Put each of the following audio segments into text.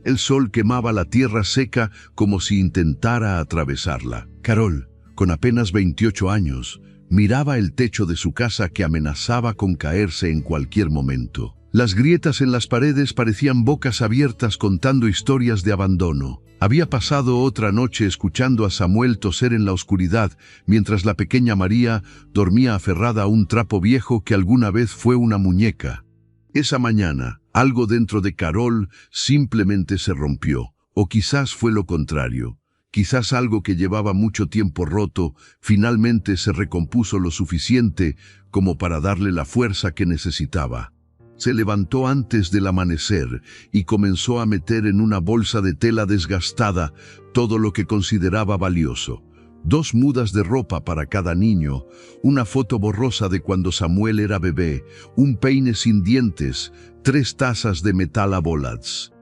El sol quemaba la tierra seca como si intentara atravesarla. Carol, con apenas 28 años, miraba el techo de su casa que amenazaba con caerse en cualquier momento. Las grietas en las paredes parecían bocas abiertas contando historias de abandono. Había pasado otra noche escuchando a Samuel toser en la oscuridad, mientras la pequeña María dormía aferrada a un trapo viejo que alguna vez fue una muñeca. Esa mañana, algo dentro de Carol simplemente se rompió, o quizás fue lo contrario. Quizás algo que llevaba mucho tiempo roto, finalmente se recompuso lo suficiente como para darle la fuerza que necesitaba. Se levantó antes del amanecer y comenzó a meter en una bolsa de tela desgastada todo lo que consideraba valioso. 2 mudas de ropa para cada niño, una foto borrosa de cuando Samuel era bebé, un peine sin dientes, 3 tazas de metal a bolas.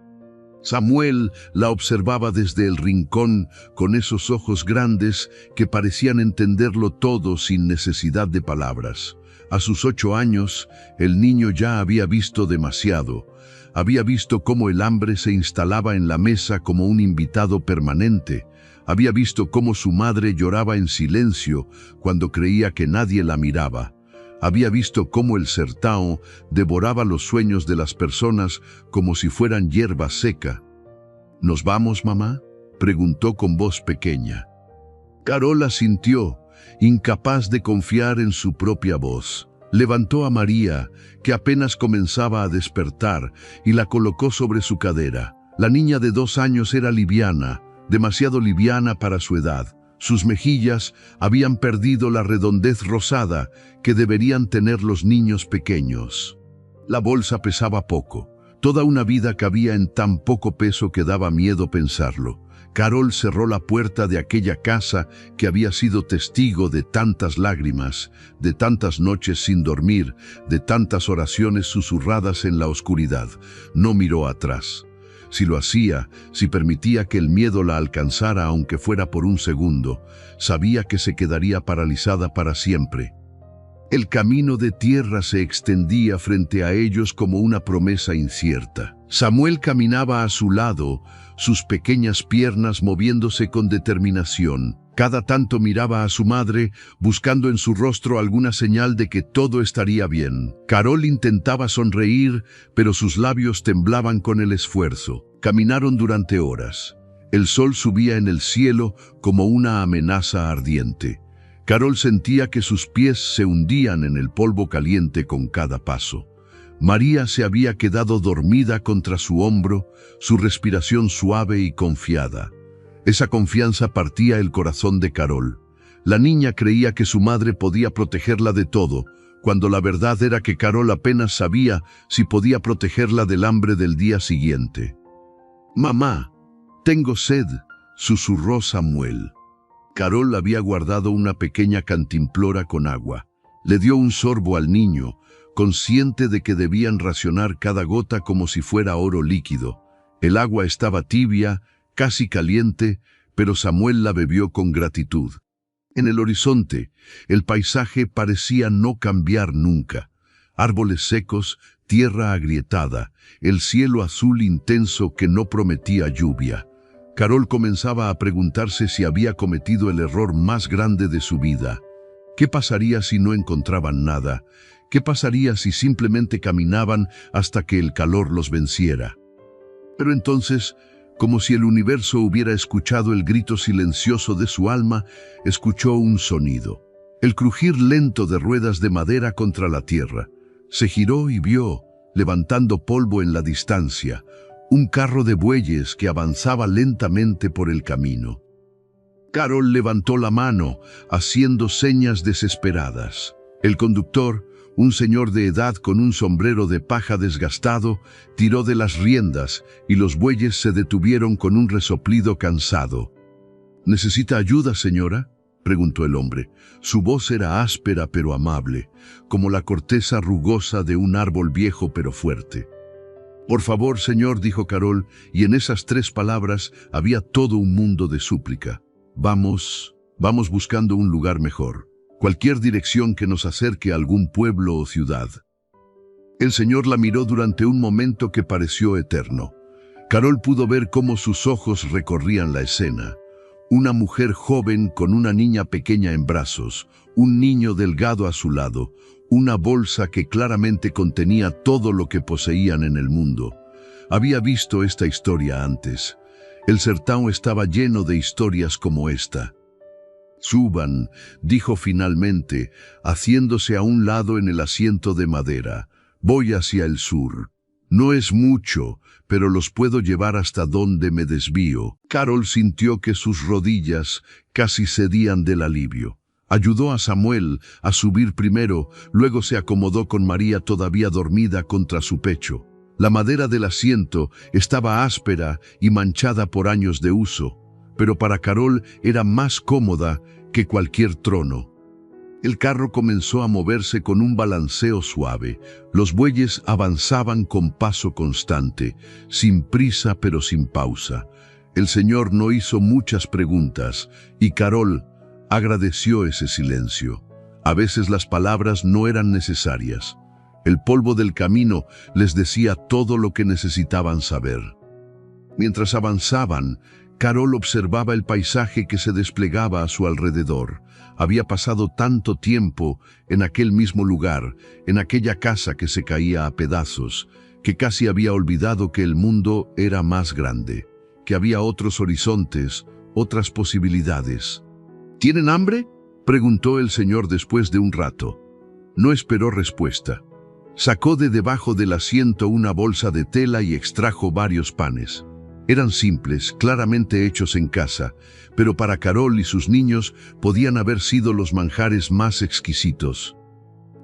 Samuel la observaba desde el rincón con esos ojos grandes que parecían entenderlo todo sin necesidad de palabras. A sus 8 años, el niño ya había visto demasiado. Había visto cómo el hambre se instalaba en la mesa como un invitado permanente. Había visto cómo su madre lloraba en silencio cuando creía que nadie la miraba. Había visto cómo el sertão devoraba los sueños de las personas como si fueran hierba seca. ¿Nos vamos, mamá?, preguntó con voz pequeña. Carol asintió, incapaz de confiar en su propia voz. Levantó a María, que apenas comenzaba a despertar, y la colocó sobre su cadera. La niña de 2 años era liviana, demasiado liviana para su edad. Sus mejillas habían perdido la redondez rosada que deberían tener los niños pequeños. La bolsa pesaba poco. Toda una vida cabía en tan poco peso que daba miedo pensarlo. Carol cerró la puerta de aquella casa que había sido testigo de tantas lágrimas, de tantas noches sin dormir, de tantas oraciones susurradas en la oscuridad. No miró atrás. Si lo hacía, si permitía que el miedo la alcanzara aunque fuera por un segundo, sabía que se quedaría paralizada para siempre. El camino de tierra se extendía frente a ellos como una promesa incierta. Samuel caminaba a su lado, sus pequeñas piernas moviéndose con determinación. Cada tanto miraba a su madre, buscando en su rostro alguna señal de que todo estaría bien. Carol intentaba sonreír, pero sus labios temblaban con el esfuerzo. Caminaron durante horas. El sol subía en el cielo como una amenaza ardiente. Carol sentía que sus pies se hundían en el polvo caliente con cada paso. María se había quedado dormida contra su hombro, su respiración suave y confiada. Esa confianza partía el corazón de Carol. La niña creía que su madre podía protegerla de todo, cuando la verdad era que Carol apenas sabía si podía protegerla del hambre del día siguiente. «Mamá, tengo sed», susurró Samuel. Carol había guardado una pequeña cantimplora con agua. Le dio un sorbo al niño, consciente de que debían racionar cada gota como si fuera oro líquido. El agua estaba tibia, casi caliente, pero Samuel la bebió con gratitud. En el horizonte, el paisaje parecía no cambiar nunca. Árboles secos, tierra agrietada, el cielo azul intenso que no prometía lluvia. Carol comenzaba a preguntarse si había cometido el error más grande de su vida. ¿Qué pasaría si no encontraban nada? ¿Qué pasaría si simplemente caminaban hasta que el calor los venciera? Pero entonces, como si el universo hubiera escuchado el grito silencioso de su alma, escuchó un sonido. El crujir lento de ruedas de madera contra la tierra. Se giró y vio, levantando polvo en la distancia, un carro de bueyes que avanzaba lentamente por el camino. Carol levantó la mano, haciendo señas desesperadas. El conductor, un señor de edad con un sombrero de paja desgastado, tiró de las riendas y los bueyes se detuvieron con un resoplido cansado. «¿Necesita ayuda, señora?», preguntó el hombre. Su voz era áspera pero amable, como la corteza rugosa de un árbol viejo pero fuerte. «Por favor, señor», dijo Carol, y en esas 3 palabras había todo un mundo de súplica. Vamos buscando un lugar mejor. Cualquier dirección que nos acerque a algún pueblo o ciudad». El señor la miró durante un momento que pareció eterno. Carol pudo ver cómo sus ojos recorrían la escena. Una mujer joven con una niña pequeña en brazos, un niño delgado a su lado, una bolsa que claramente contenía todo lo que poseían en el mundo. Había visto esta historia antes. El sertão estaba lleno de historias como esta. «Suban», dijo finalmente, haciéndose a un lado en el asiento de madera. «Voy hacia el sur. No es mucho, pero los puedo llevar hasta donde me desvío». Carol sintió que sus rodillas casi cedían del alivio. Ayudó a Samuel a subir primero, luego se acomodó con María todavía dormida contra su pecho. La madera del asiento estaba áspera y manchada por años de uso, pero para Carol era más cómoda que cualquier trono. El carro comenzó a moverse con un balanceo suave. Los bueyes avanzaban con paso constante, sin prisa pero sin pausa. El señor no hizo muchas preguntas y Carol agradeció ese silencio. A veces las palabras no eran necesarias. El polvo del camino les decía todo lo que necesitaban saber. Mientras avanzaban, Carol observaba el paisaje que se desplegaba a su alrededor. Había pasado tanto tiempo en aquel mismo lugar, en aquella casa que se caía a pedazos, que casi había olvidado que el mundo era más grande, que había otros horizontes, otras posibilidades. «¿Tienen hambre?», preguntó el señor después de un rato. No esperó respuesta. Sacó de debajo del asiento una bolsa de tela y extrajo varios panes. Eran simples, claramente hechos en casa, pero para Carol y sus niños podían haber sido los manjares más exquisitos.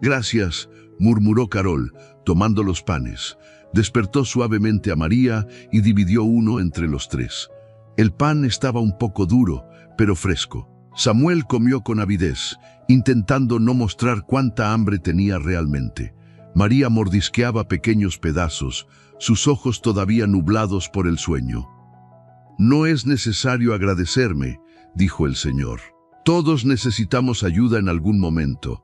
«Gracias», murmuró Carol, tomando los panes. Despertó suavemente a María y dividió uno entre los tres. El pan estaba un poco duro, pero fresco. Samuel comió con avidez, intentando no mostrar cuánta hambre tenía realmente. María mordisqueaba pequeños pedazos, sus ojos todavía nublados por el sueño. «No es necesario agradecerme», dijo el señor. «Todos necesitamos ayuda en algún momento».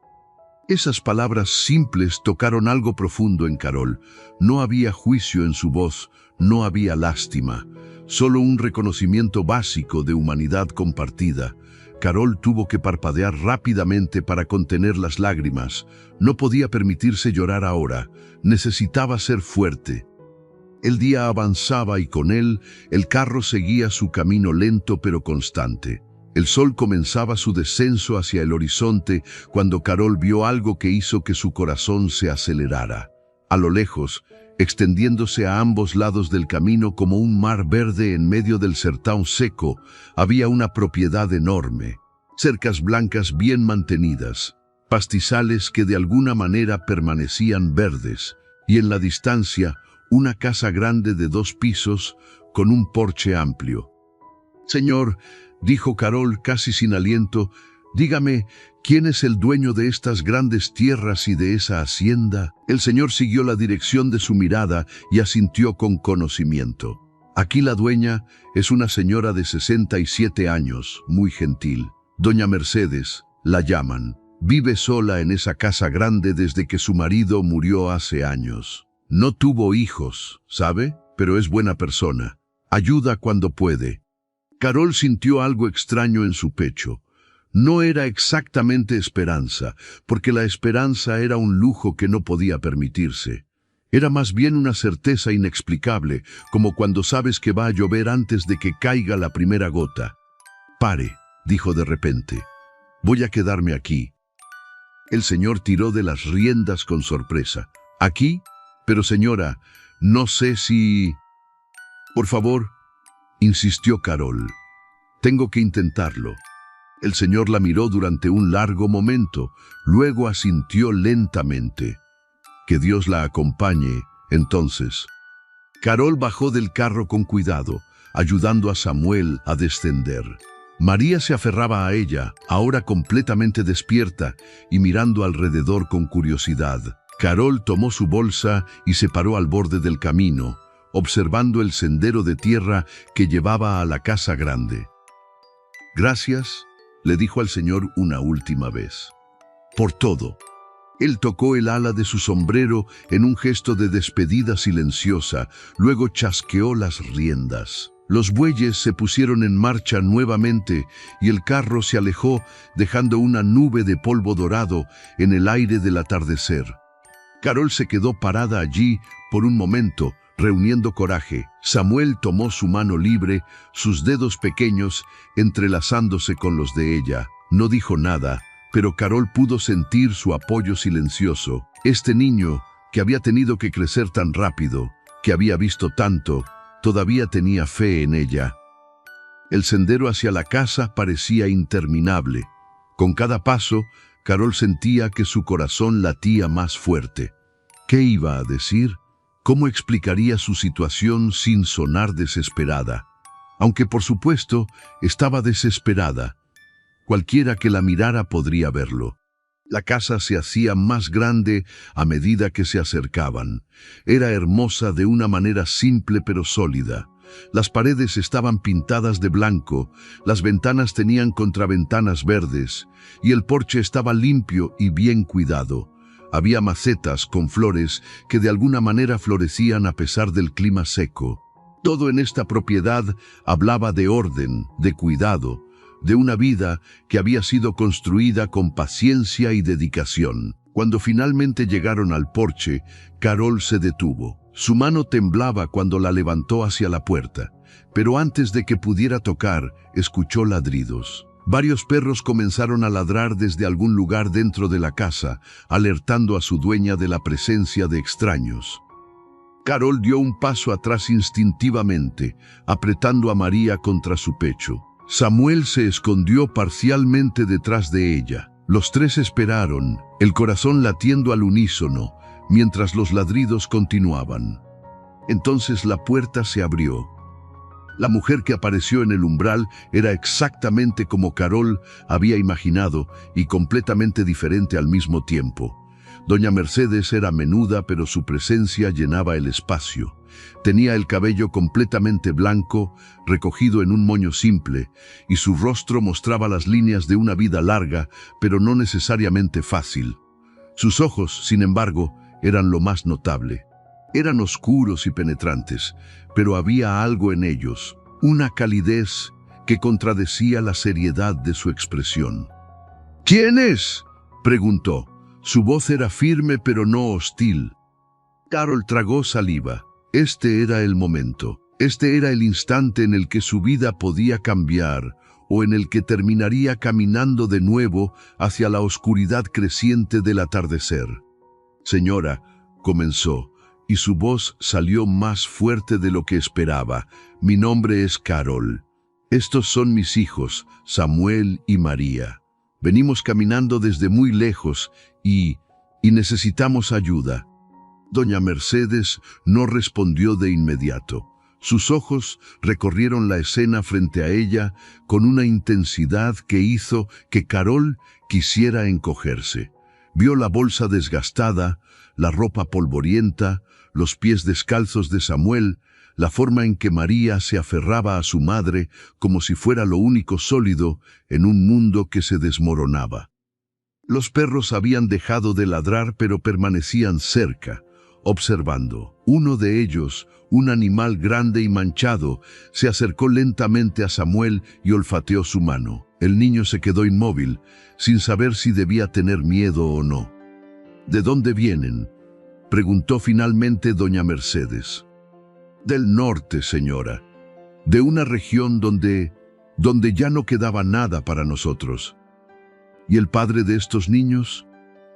Esas palabras simples tocaron algo profundo en Carol. No había juicio en su voz, no había lástima, solo un reconocimiento básico de humanidad compartida. Carol tuvo que parpadear rápidamente para contener las lágrimas. No podía permitirse llorar ahora, necesitaba ser fuerte. El día avanzaba y con él, el carro seguía su camino lento pero constante. El sol comenzaba su descenso hacia el horizonte cuando Carol vio algo que hizo que su corazón se acelerara. A lo lejos, extendiéndose a ambos lados del camino como un mar verde en medio del sertão seco, había una propiedad enorme. Cercas blancas bien mantenidas, pastizales que de alguna manera permanecían verdes, y en la distancia, una casa grande de 2 pisos con un porche amplio. «Señor», dijo Carol casi sin aliento, «dígame, ¿quién es el dueño de estas grandes tierras y de esa hacienda?» El señor siguió la dirección de su mirada y asintió con conocimiento. «Aquí la dueña es una señora de 67 años, muy gentil. Doña Mercedes, la llaman. Vive sola en esa casa grande desde que su marido murió hace años. No tuvo hijos, ¿sabe? Pero es buena persona. Ayuda cuando puede». Carol sintió algo extraño en su pecho. No era exactamente esperanza, porque la esperanza era un lujo que no podía permitirse. Era más bien una certeza inexplicable, como cuando sabes que va a llover antes de que caiga la primera gota. «Pare», dijo de repente. «Voy a quedarme aquí». El señor tiró de las riendas con sorpresa. «¿Aquí? Pero señora, no sé si...» «Por favor», insistió Carol. «Tengo que intentarlo». El señor la miró durante un largo momento, luego asintió lentamente. «Que Dios la acompañe, entonces». Carol bajó del carro con cuidado, ayudando a Samuel a descender. María se aferraba a ella, ahora completamente despierta y mirando alrededor con curiosidad. Carol tomó su bolsa y se paró al borde del camino, observando el sendero de tierra que llevaba a la casa grande. «Gracias», le dijo al señor una última vez. «Por todo». Él tocó el ala de su sombrero en un gesto de despedida silenciosa, luego chasqueó las riendas. Los bueyes se pusieron en marcha nuevamente y el carro se alejó, dejando una nube de polvo dorado en el aire del atardecer. Carol se quedó parada allí por un momento, reuniendo coraje. Samuel tomó su mano libre, sus dedos pequeños entrelazándose con los de ella. No dijo nada, pero Carol pudo sentir su apoyo silencioso. Este niño, que había tenido que crecer tan rápido, que había visto tanto, todavía tenía fe en ella. El sendero hacia la casa parecía interminable. Con cada paso, Carol sentía que su corazón latía más fuerte. ¿Qué iba a decir? ¿Cómo explicaría su situación sin sonar desesperada? Aunque por supuesto estaba desesperada. Cualquiera que la mirara podría verlo. La casa se hacía más grande a medida que se acercaban. Era hermosa de una manera simple pero sólida. Las paredes estaban pintadas de blanco, las ventanas tenían contraventanas verdes, y el porche estaba limpio y bien cuidado. Había macetas con flores que de alguna manera florecían a pesar del clima seco. Todo en esta propiedad hablaba de orden, de cuidado, de una vida que había sido construida con paciencia y dedicación. Cuando finalmente llegaron al porche, Carol se detuvo. Su mano temblaba cuando la levantó hacia la puerta, pero antes de que pudiera tocar, escuchó ladridos. Varios perros comenzaron a ladrar desde algún lugar dentro de la casa, alertando a su dueña de la presencia de extraños. Carol dio un paso atrás instintivamente, apretando a María contra su pecho. Samuel se escondió parcialmente detrás de ella. Los tres esperaron, el corazón latiendo al unísono, mientras los ladridos continuaban. Entonces la puerta se abrió. La mujer que apareció en el umbral era exactamente como Carol había imaginado y completamente diferente al mismo tiempo. Doña Mercedes era menuda, pero su presencia llenaba el espacio. Tenía el cabello completamente blanco, recogido en un moño simple, y su rostro mostraba las líneas de una vida larga, pero no necesariamente fácil. Sus ojos, sin embargo, eran lo más notable. Eran oscuros y penetrantes, pero había algo en ellos, una calidez que contradecía la seriedad de su expresión. «¿Quién es?», preguntó. Su voz era firme pero no hostil. Carol tragó saliva. Este era el momento. Este era el instante en el que su vida podía cambiar o en el que terminaría caminando de nuevo hacia la oscuridad creciente del atardecer. «Señora», comenzó, y su voz salió más fuerte de lo que esperaba. «Mi nombre es Carol. Estos son mis hijos, Samuel y María. Venimos caminando desde muy lejos y necesitamos ayuda». Doña Mercedes no respondió de inmediato. Sus ojos recorrieron la escena frente a ella con una intensidad que hizo que Carol quisiera encogerse. Vio la bolsa desgastada, la ropa polvorienta, los pies descalzos de Samuel, la forma en que María se aferraba a su madre como si fuera lo único sólido en un mundo que se desmoronaba. Los perros habían dejado de ladrar pero permanecían cerca, observando. Uno de ellos, un animal grande y manchado, se acercó lentamente a Samuel y olfateó su mano. El niño se quedó inmóvil, sin saber si debía tener miedo o no. «¿De dónde vienen?», preguntó finalmente doña Mercedes. «Del norte, señora. De una región donde ya no quedaba nada para nosotros». «¿Y el padre de estos niños?».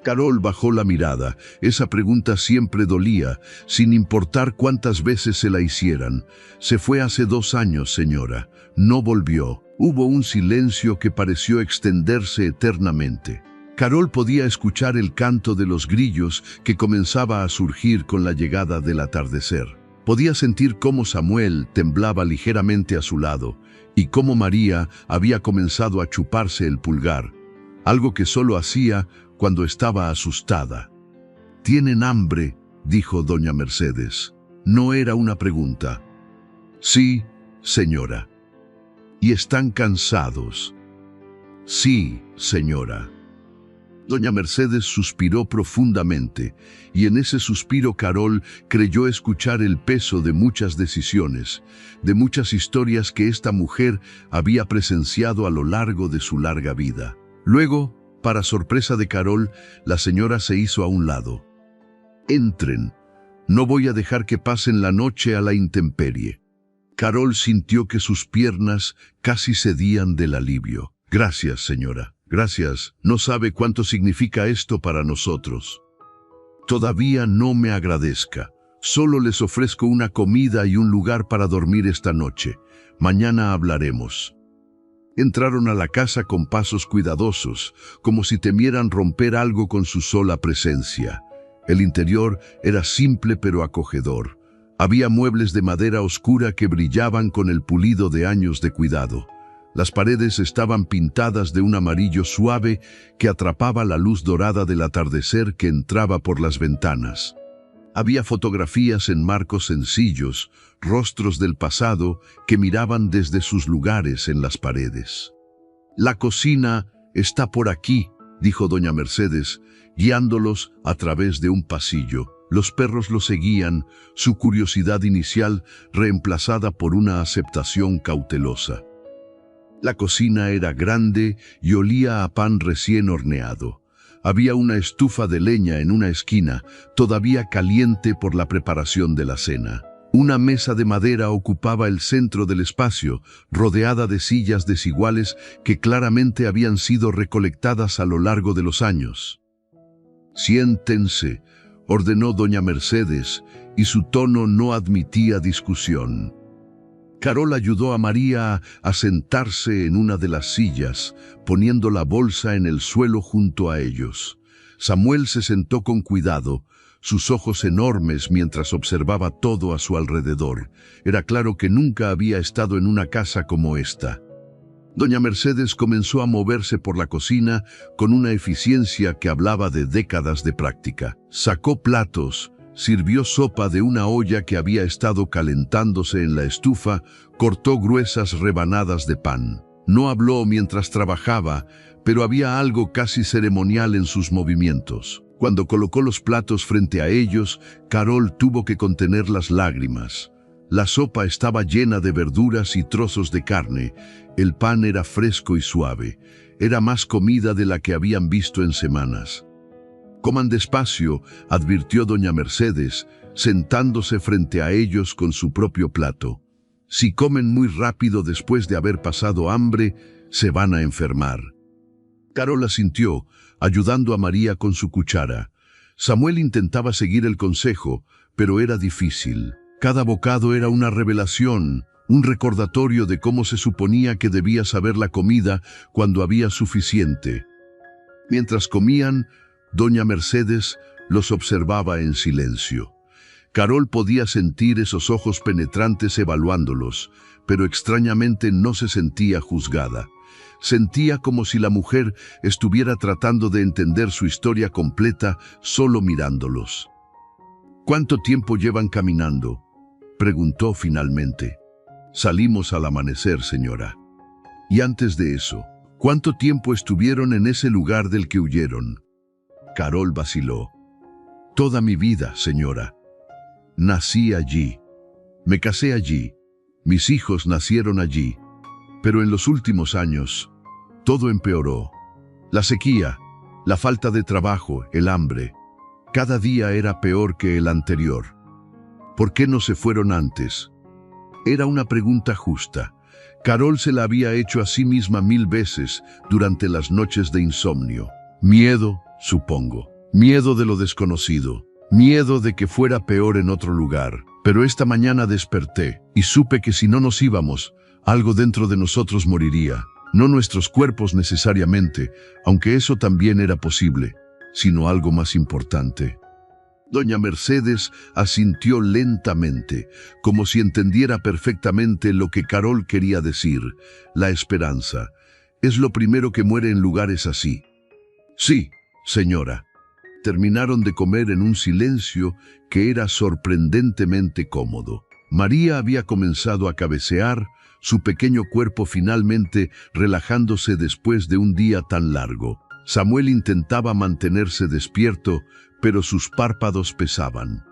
Carol bajó la mirada. Esa pregunta siempre dolía, sin importar cuántas veces se la hicieran. «Se fue hace 2 años, señora. No volvió». Hubo un silencio que pareció extenderse eternamente. Carol podía escuchar el canto de los grillos que comenzaba a surgir con la llegada del atardecer. Podía sentir cómo Samuel temblaba ligeramente a su lado y cómo María había comenzado a chuparse el pulgar, algo que solo hacía cuando estaba asustada. «¿Tienen hambre?», dijo doña Mercedes. No era una pregunta. «Sí, señora». «¿Y están cansados?». «Sí, señora». Doña Mercedes suspiró profundamente, y en ese suspiro Carol creyó escuchar el peso de muchas decisiones, de muchas historias que esta mujer había presenciado a lo largo de su larga vida. Luego, para sorpresa de Carol, la señora se hizo a un lado. «Entren. No voy a dejar que pasen la noche a la intemperie». Carol sintió que sus piernas casi cedían del alivio. «Gracias, señora. Gracias. No sabe cuánto significa esto para nosotros». «Todavía no me agradezca. Solo les ofrezco una comida y un lugar para dormir esta noche. Mañana hablaremos». Entraron a la casa con pasos cuidadosos, como si temieran romper algo con su sola presencia. El interior era simple pero acogedor. Había muebles de madera oscura que brillaban con el pulido de años de cuidado. Las paredes estaban pintadas de un amarillo suave que atrapaba la luz dorada del atardecer que entraba por las ventanas. Había fotografías en marcos sencillos, rostros del pasado que miraban desde sus lugares en las paredes. «La cocina está por aquí», dijo doña Mercedes, guiándolos a través de un pasillo. Los perros lo seguían, su curiosidad inicial reemplazada por una aceptación cautelosa. La cocina era grande y olía a pan recién horneado. Había una estufa de leña en una esquina, todavía caliente por la preparación de la cena. Una mesa de madera ocupaba el centro del espacio, rodeada de sillas desiguales que claramente habían sido recolectadas a lo largo de los años. «Siéntense», ordenó doña Mercedes, y su tono no admitía discusión. Carol ayudó a María a sentarse en una de las sillas, poniendo la bolsa en el suelo junto a ellos. Samuel se sentó con cuidado, sus ojos enormes mientras observaba todo a su alrededor. Era claro que nunca había estado en una casa como esta. Doña Mercedes comenzó a moverse por la cocina con una eficiencia que hablaba de décadas de práctica. Sacó platos, sirvió sopa de una olla que había estado calentándose en la estufa, cortó gruesas rebanadas de pan. No habló mientras trabajaba, pero había algo casi ceremonial en sus movimientos. Cuando colocó los platos frente a ellos, Carol tuvo que contener las lágrimas. La sopa estaba llena de verduras y trozos de carne. El pan era fresco y suave. Era más comida de la que habían visto en semanas. «Coman despacio», advirtió doña Mercedes, sentándose frente a ellos con su propio plato. «Si comen muy rápido después de haber pasado hambre, se van a enfermar». Carol asintió, ayudando a María con su cuchara. Samuel intentaba seguir el consejo, pero era difícil. Cada bocado era una revelación, un recordatorio de cómo se suponía que debía saber la comida cuando había suficiente. Mientras comían, doña Mercedes los observaba en silencio. Carol podía sentir esos ojos penetrantes evaluándolos, pero extrañamente no se sentía juzgada. Sentía como si la mujer estuviera tratando de entender su historia completa solo mirándolos. «¿Cuánto tiempo llevan caminando?», preguntó finalmente. «Salimos al amanecer, señora». «Y antes de eso, ¿cuánto tiempo estuvieron en ese lugar del que huyeron?». Carol vaciló. «Toda mi vida, señora. Nací allí. Me casé allí. Mis hijos nacieron allí. Pero en los últimos años, todo empeoró. La sequía, la falta de trabajo, el hambre. Cada día era peor que el anterior. ¿Por qué no se fueron antes?». Era una pregunta justa. Carol se la había hecho a sí misma 1000 veces durante las noches de insomnio. Miedo, supongo. Miedo de lo desconocido. Miedo de que fuera peor en otro lugar. Pero esta mañana desperté y supe que si no nos íbamos, algo dentro de nosotros moriría. No nuestros cuerpos necesariamente, aunque eso también era posible, sino algo más importante. Doña Mercedes asintió lentamente, como si entendiera perfectamente lo que Carol quería decir. La esperanza es lo primero que muere en lugares así. «Sí, señora». Terminaron de comer en un silencio que era sorprendentemente cómodo. María había comenzado a cabecear, su pequeño cuerpo finalmente relajándose después de un día tan largo. Samuel intentaba mantenerse despierto, pero sus párpados pesaban.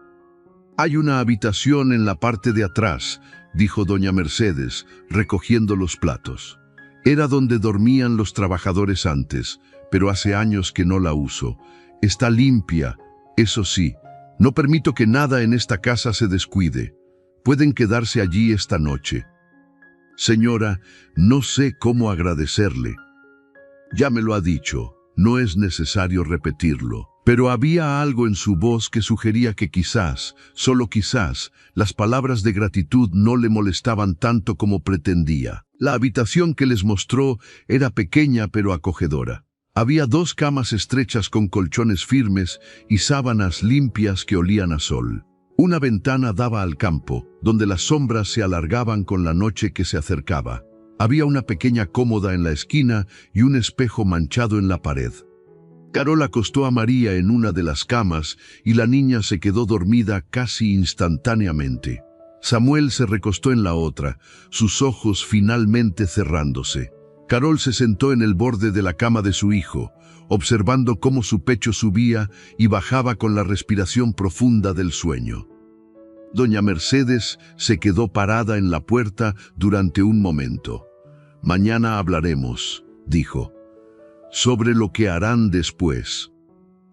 «Hay una habitación en la parte de atrás», dijo doña Mercedes, recogiendo los platos. «Era donde dormían los trabajadores antes, pero hace años que no la uso. Está limpia, eso sí. No permito que nada en esta casa se descuide. Pueden quedarse allí esta noche». «Señora, no sé cómo agradecerle». «Ya me lo ha dicho, no es necesario repetirlo». Pero había algo en su voz que sugería que quizás, solo quizás, las palabras de gratitud no le molestaban tanto como pretendía. La habitación que les mostró era pequeña pero acogedora. Había 2 camas estrechas con colchones firmes y sábanas limpias que olían a sol. Una ventana daba al campo, donde las sombras se alargaban con la noche que se acercaba. Había una pequeña cómoda en la esquina y un espejo manchado en la pared. Carol acostó a María en una de las camas y la niña se quedó dormida casi instantáneamente. Samuel se recostó en la otra, sus ojos finalmente cerrándose. Carol se sentó en el borde de la cama de su hijo, observando cómo su pecho subía y bajaba con la respiración profunda del sueño. Doña Mercedes se quedó parada en la puerta durante un momento. «Mañana hablaremos», dijo, «sobre lo que harán después».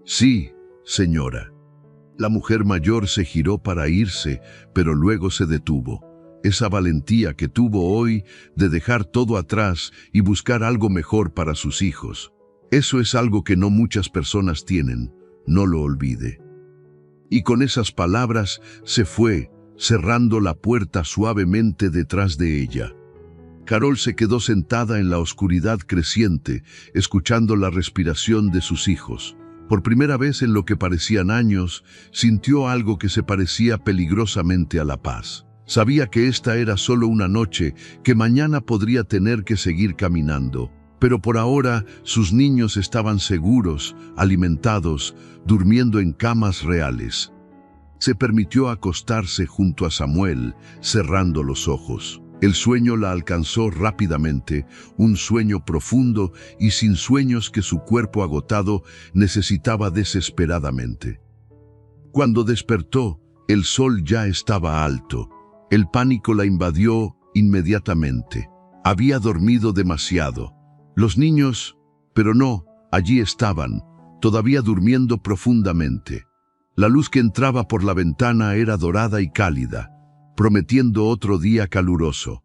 «Sí, señora». La mujer mayor se giró para irse, pero luego se detuvo. Esa valentía que tuvo hoy de dejar todo atrás y buscar algo mejor para sus hijos. Eso es algo que no muchas personas tienen, no lo olvide. Y con esas palabras se fue, cerrando la puerta suavemente detrás de ella. Carol se quedó sentada en la oscuridad creciente, escuchando la respiración de sus hijos. Por primera vez en lo que parecían años, sintió algo que se parecía peligrosamente a la paz. Sabía que esta era solo una noche, que mañana podría tener que seguir caminando. Pero por ahora sus niños estaban seguros, alimentados, durmiendo en camas reales. Se permitió acostarse junto a Samuel, cerrando los ojos. El sueño la alcanzó rápidamente, un sueño profundo y sin sueños que su cuerpo agotado necesitaba desesperadamente. Cuando despertó, el sol ya estaba alto. El pánico la invadió inmediatamente. Había dormido demasiado. Los niños, pero no, allí estaban, todavía durmiendo profundamente. La luz que entraba por la ventana era dorada y cálida, prometiendo otro día caluroso.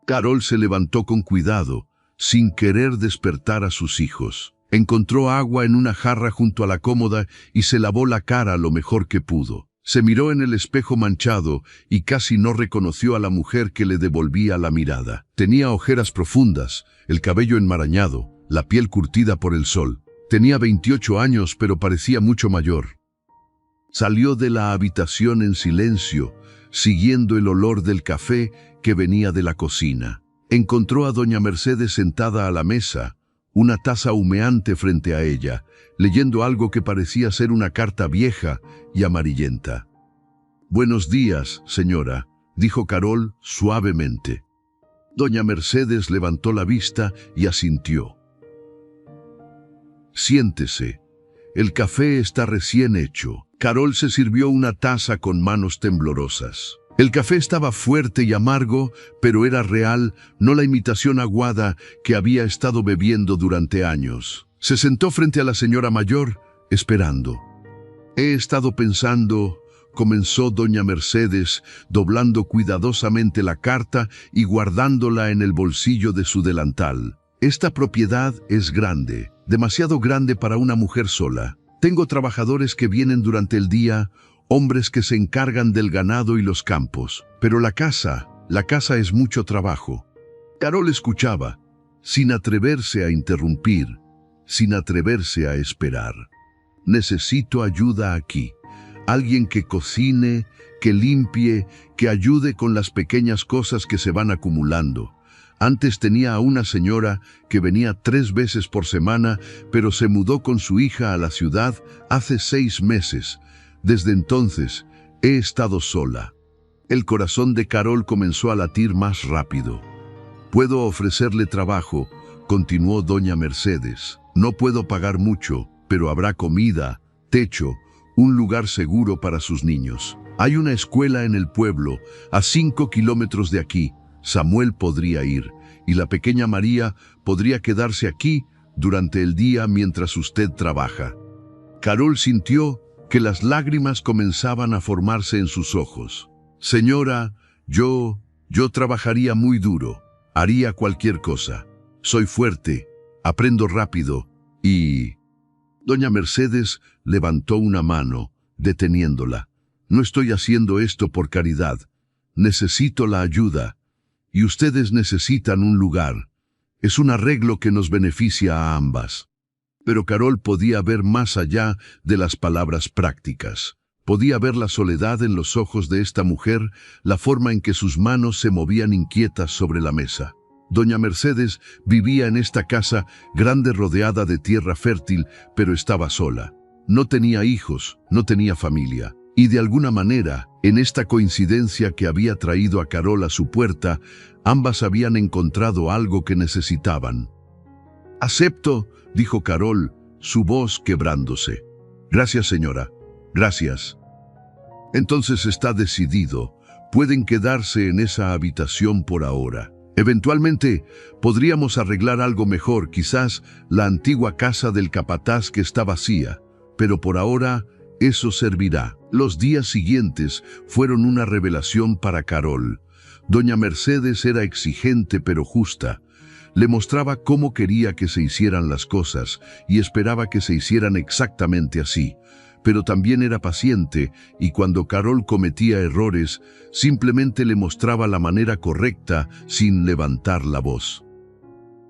Carol se levantó con cuidado, sin querer despertar a sus hijos. Encontró agua en una jarra junto a la cómoda y se lavó la cara lo mejor que pudo. Se miró en el espejo manchado y casi no reconoció a la mujer que le devolvía la mirada. Tenía ojeras profundas, el cabello enmarañado, la piel curtida por el sol. Tenía 28 años, pero parecía mucho mayor. Salió de la habitación en silencio, siguiendo el olor del café que venía de la cocina. Encontró a doña Mercedes sentada a la mesa, una taza humeante frente a ella, leyendo algo que parecía ser una carta vieja y amarillenta. «Buenos días, señora», dijo Carol suavemente. Doña Mercedes levantó la vista y asintió. «Siéntese. El café está recién hecho». Carol se sirvió una taza con manos temblorosas. El café estaba fuerte y amargo, pero era real, no la imitación aguada que había estado bebiendo durante años. Se sentó frente a la señora mayor, esperando. «He estado pensando», comenzó doña Mercedes, doblando cuidadosamente la carta y guardándola en el bolsillo de su delantal. «Esta propiedad es grande, demasiado grande para una mujer sola. Tengo trabajadores que vienen durante el día, hombres que se encargan del ganado y los campos. Pero la casa es mucho trabajo». Carol escuchaba, sin atreverse a interrumpir, sin atreverse a esperar. «Necesito ayuda aquí. Alguien que cocine, que limpie, que ayude con las pequeñas cosas que se van acumulando. Antes tenía a una señora que venía 3 veces por semana, pero se mudó con su hija a la ciudad hace 6 meses. Desde entonces, he estado sola». El corazón de Carol comenzó a latir más rápido. «Puedo ofrecerle trabajo», continuó doña Mercedes. No puedo pagar mucho, pero habrá comida, techo, un lugar seguro para sus niños. Hay una escuela en el pueblo, a 5 kilómetros de aquí. Samuel podría ir, y la pequeña María podría quedarse aquí durante el día mientras usted trabaja. Carol sintió que las lágrimas comenzaban a formarse en sus ojos. Señora, yo trabajaría muy duro, haría cualquier cosa. Soy fuerte, aprendo rápido y... Doña Mercedes levantó una mano, deteniéndola. No estoy haciendo esto por caridad. Necesito la ayuda. Y ustedes necesitan un lugar. Es un arreglo que nos beneficia a ambas. Pero Carol podía ver más allá de las palabras prácticas. Podía ver la soledad en los ojos de esta mujer, la forma en que sus manos se movían inquietas sobre la mesa. Doña Mercedes vivía en esta casa grande rodeada de tierra fértil, pero estaba sola. No tenía hijos, no tenía familia. Y de alguna manera, en esta coincidencia que había traído a Carol a su puerta, ambas habían encontrado algo que necesitaban. «Acepto», dijo Carol, su voz quebrándose. «Gracias, señora. Gracias». «Entonces está decidido. Pueden quedarse en esa habitación por ahora. Eventualmente podríamos arreglar algo mejor, quizás la antigua casa del capataz que está vacía, pero por ahora eso servirá». Los días siguientes fueron una revelación para Carol. Doña Mercedes era exigente pero justa. Le mostraba cómo quería que se hicieran las cosas y esperaba que se hicieran exactamente así. Pero también era paciente y cuando Carol cometía errores, simplemente le mostraba la manera correcta sin levantar la voz.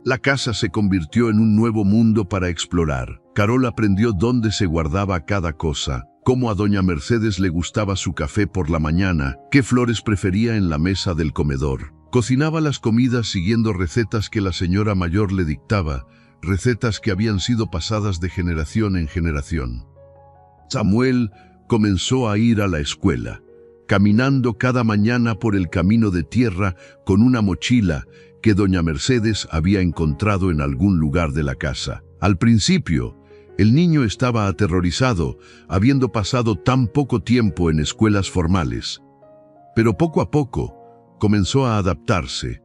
La casa se convirtió en un nuevo mundo para explorar. Carol aprendió dónde se guardaba cada cosa, cómo a doña Mercedes le gustaba su café por la mañana, qué flores prefería en la mesa del comedor. Cocinaba las comidas siguiendo recetas que la señora mayor le dictaba, recetas que habían sido pasadas de generación en generación. Samuel comenzó a ir a la escuela, caminando cada mañana por el camino de tierra con una mochila que doña Mercedes había encontrado en algún lugar de la casa. Al principio, el niño estaba aterrorizado, habiendo pasado tan poco tiempo en escuelas formales. Pero poco a poco comenzó a adaptarse.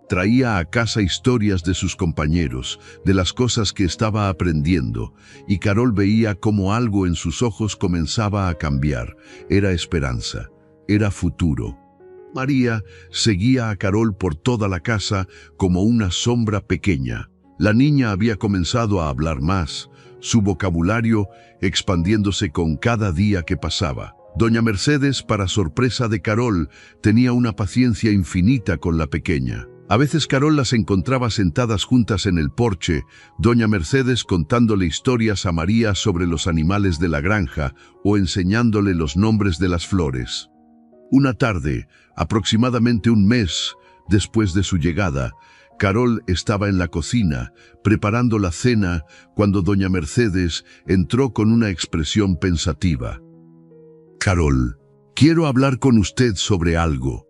Traía a casa historias de sus compañeros, de las cosas que estaba aprendiendo, y Carol veía cómo algo en sus ojos comenzaba a cambiar. Era esperanza, era futuro. María seguía a Carol por toda la casa como una sombra pequeña. La niña había comenzado a hablar más, su vocabulario expandiéndose con cada día que pasaba. Doña Mercedes, para sorpresa de Carol, tenía una paciencia infinita con la pequeña. A veces Carol las encontraba sentadas juntas en el porche, doña Mercedes contándole historias a María sobre los animales de la granja o enseñándole los nombres de las flores. Una tarde, aproximadamente un mes después de su llegada, Carol estaba en la cocina, preparando la cena, cuando doña Mercedes entró con una expresión pensativa. «Carol, quiero hablar con usted sobre algo».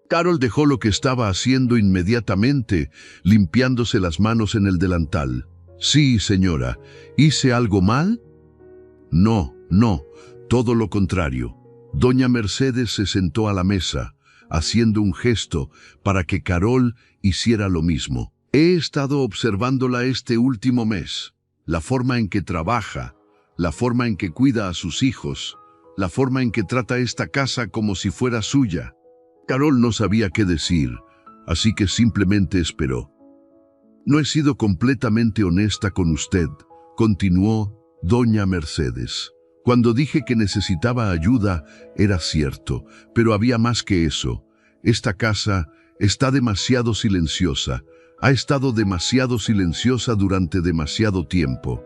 Carol dejó lo que estaba haciendo inmediatamente, limpiándose las manos en el delantal. «Sí, señora. ¿Hice algo mal?» No, todo lo contrario». Doña Mercedes se sentó a la mesa, haciendo un gesto para que Carol hiciera lo mismo. «He estado observándola este último mes. La forma en que trabaja, la forma en que cuida a sus hijos, la forma en que trata esta casa como si fuera suya». Carol no sabía qué decir, así que simplemente esperó. «No he sido completamente honesta con usted», continuó doña Mercedes. «Cuando dije que necesitaba ayuda, era cierto, pero había más que eso. Esta casa está demasiado silenciosa, ha estado demasiado silenciosa durante demasiado tiempo».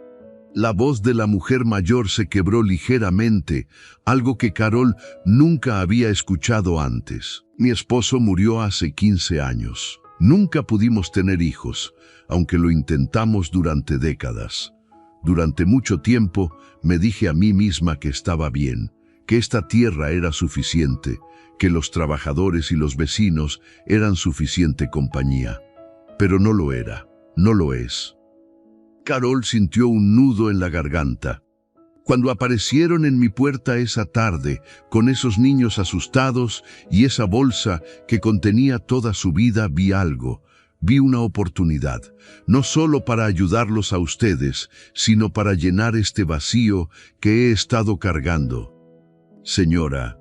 La voz de la mujer mayor se quebró ligeramente, algo que Carol nunca había escuchado antes. «Mi esposo murió hace 15 años. Nunca pudimos tener hijos, aunque lo intentamos durante décadas. Durante mucho tiempo me dije a mí misma que estaba bien, que esta tierra era suficiente, que los trabajadores y los vecinos eran suficiente compañía. Pero no lo era, no lo es». Carol sintió un nudo en la garganta. Cuando aparecieron en mi puerta esa tarde, con esos niños asustados y esa bolsa que contenía toda su vida, vi algo. Vi una oportunidad, no solo para ayudarlos a ustedes, sino para llenar este vacío que he estado cargando. Señora,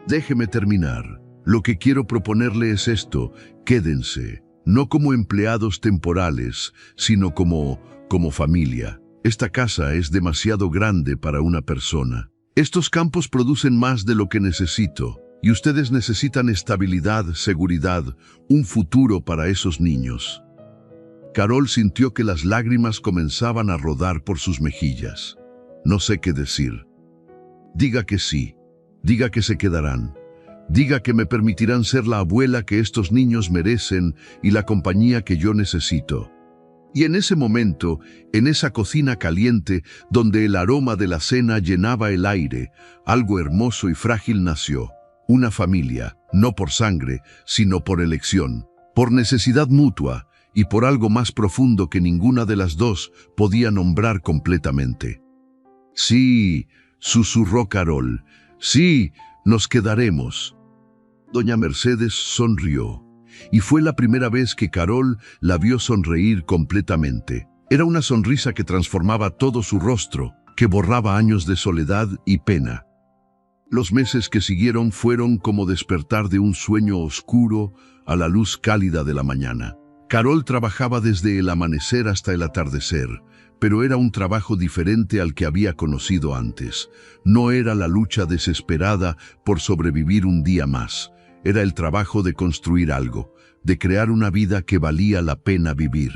déjeme terminar. Lo que quiero proponerle es esto: quédense, no como empleados temporales, sino como familia. Esta casa es demasiado grande para una persona. Estos campos producen más de lo que necesito, y ustedes necesitan estabilidad, seguridad, un futuro para esos niños. Carol sintió que las lágrimas comenzaban a rodar por sus mejillas. No sé qué decir. Diga que sí, diga que se quedarán. Diga que me permitirán ser la abuela que estos niños merecen y la compañía que yo necesito. Y en ese momento, en esa cocina caliente, donde el aroma de la cena llenaba el aire, algo hermoso y frágil nació. Una familia, no por sangre, sino por elección, por necesidad mutua y por algo más profundo que ninguna de las dos podía nombrar completamente. Sí, susurró Carol, sí, nos quedaremos. Doña Mercedes sonrió. Y fue la primera vez que Carol la vio sonreír completamente. Era una sonrisa que transformaba todo su rostro, que borraba años de soledad y pena. Los meses que siguieron fueron como despertar de un sueño oscuro a la luz cálida de la mañana. Carol trabajaba desde el amanecer hasta el atardecer, pero era un trabajo diferente al que había conocido antes. No era la lucha desesperada por sobrevivir un día más. Era el trabajo de construir algo, de crear una vida que valía la pena vivir.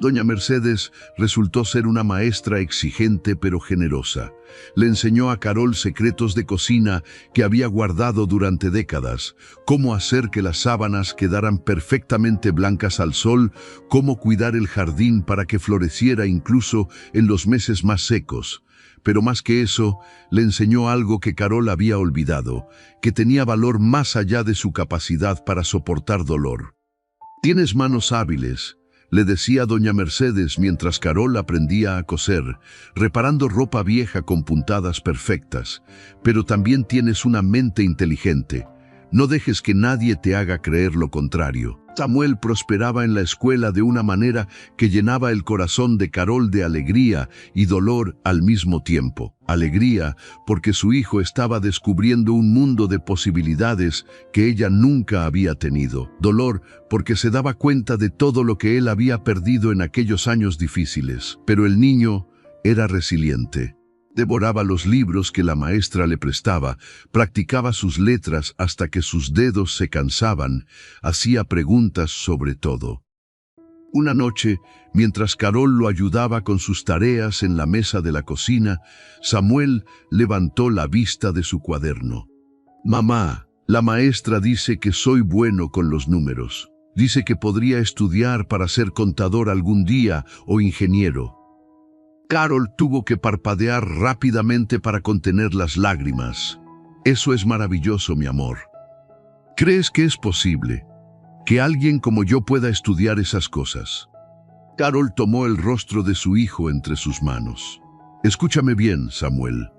Doña Mercedes resultó ser una maestra exigente pero generosa. Le enseñó a Carol secretos de cocina que había guardado durante décadas, cómo hacer que las sábanas quedaran perfectamente blancas al sol, cómo cuidar el jardín para que floreciera incluso en los meses más secos. Pero más que eso, le enseñó algo que Carol había olvidado, que tenía valor más allá de su capacidad para soportar dolor. «Tienes manos hábiles», le decía doña Mercedes mientras Carol aprendía a coser, reparando ropa vieja con puntadas perfectas. «Pero también tienes una mente inteligente. No dejes que nadie te haga creer lo contrario». Samuel prosperaba en la escuela de una manera que llenaba el corazón de Carol de alegría y dolor al mismo tiempo. Alegría porque su hijo estaba descubriendo un mundo de posibilidades que ella nunca había tenido. Dolor porque se daba cuenta de todo lo que él había perdido en aquellos años difíciles. Pero el niño era resiliente. Devoraba los libros que la maestra le prestaba, practicaba sus letras hasta que sus dedos se cansaban, hacía preguntas sobre todo. Una noche, mientras Carol lo ayudaba con sus tareas en la mesa de la cocina, Samuel levantó la vista de su cuaderno. «Mamá, la maestra dice que soy bueno con los números. Dice que podría estudiar para ser contador algún día o ingeniero». Carol tuvo que parpadear rápidamente para contener las lágrimas. «Eso es maravilloso, mi amor. ¿Crees que es posible que alguien como yo pueda estudiar esas cosas?» Carol tomó el rostro de su hijo entre sus manos. «Escúchame bien, Samuel.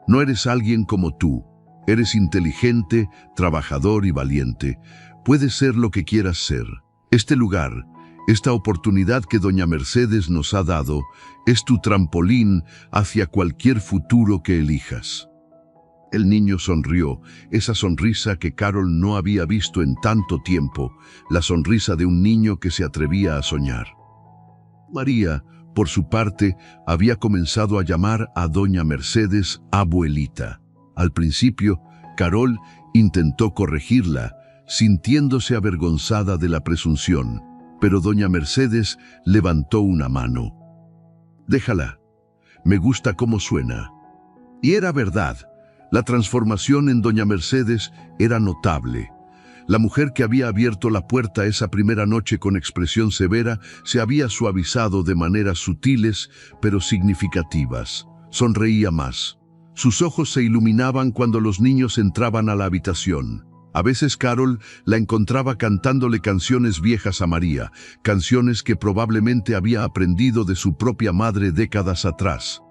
No eres alguien como tú. Eres inteligente, trabajador y valiente. Puedes ser lo que quieras ser. Este lugar, esta oportunidad que doña Mercedes nos ha dado, es tu trampolín hacia cualquier futuro que elijas». El niño sonrió, esa sonrisa que Carol no había visto en tanto tiempo, la sonrisa de un niño que se atrevía a soñar. María, por su parte, había comenzado a llamar a doña Mercedes abuelita. Al principio, Carol intentó corregirla, sintiéndose avergonzada de la presunción, pero doña Mercedes levantó una mano. «Déjala. Me gusta cómo suena». Y era verdad. La transformación en doña Mercedes era notable. La mujer que había abierto la puerta esa primera noche con expresión severa se había suavizado de maneras sutiles pero significativas. Sonreía más. Sus ojos se iluminaban cuando los niños entraban a la habitación. A veces Carol la encontraba cantándole canciones viejas a María, canciones que probablemente había aprendido de su propia madre décadas atrás.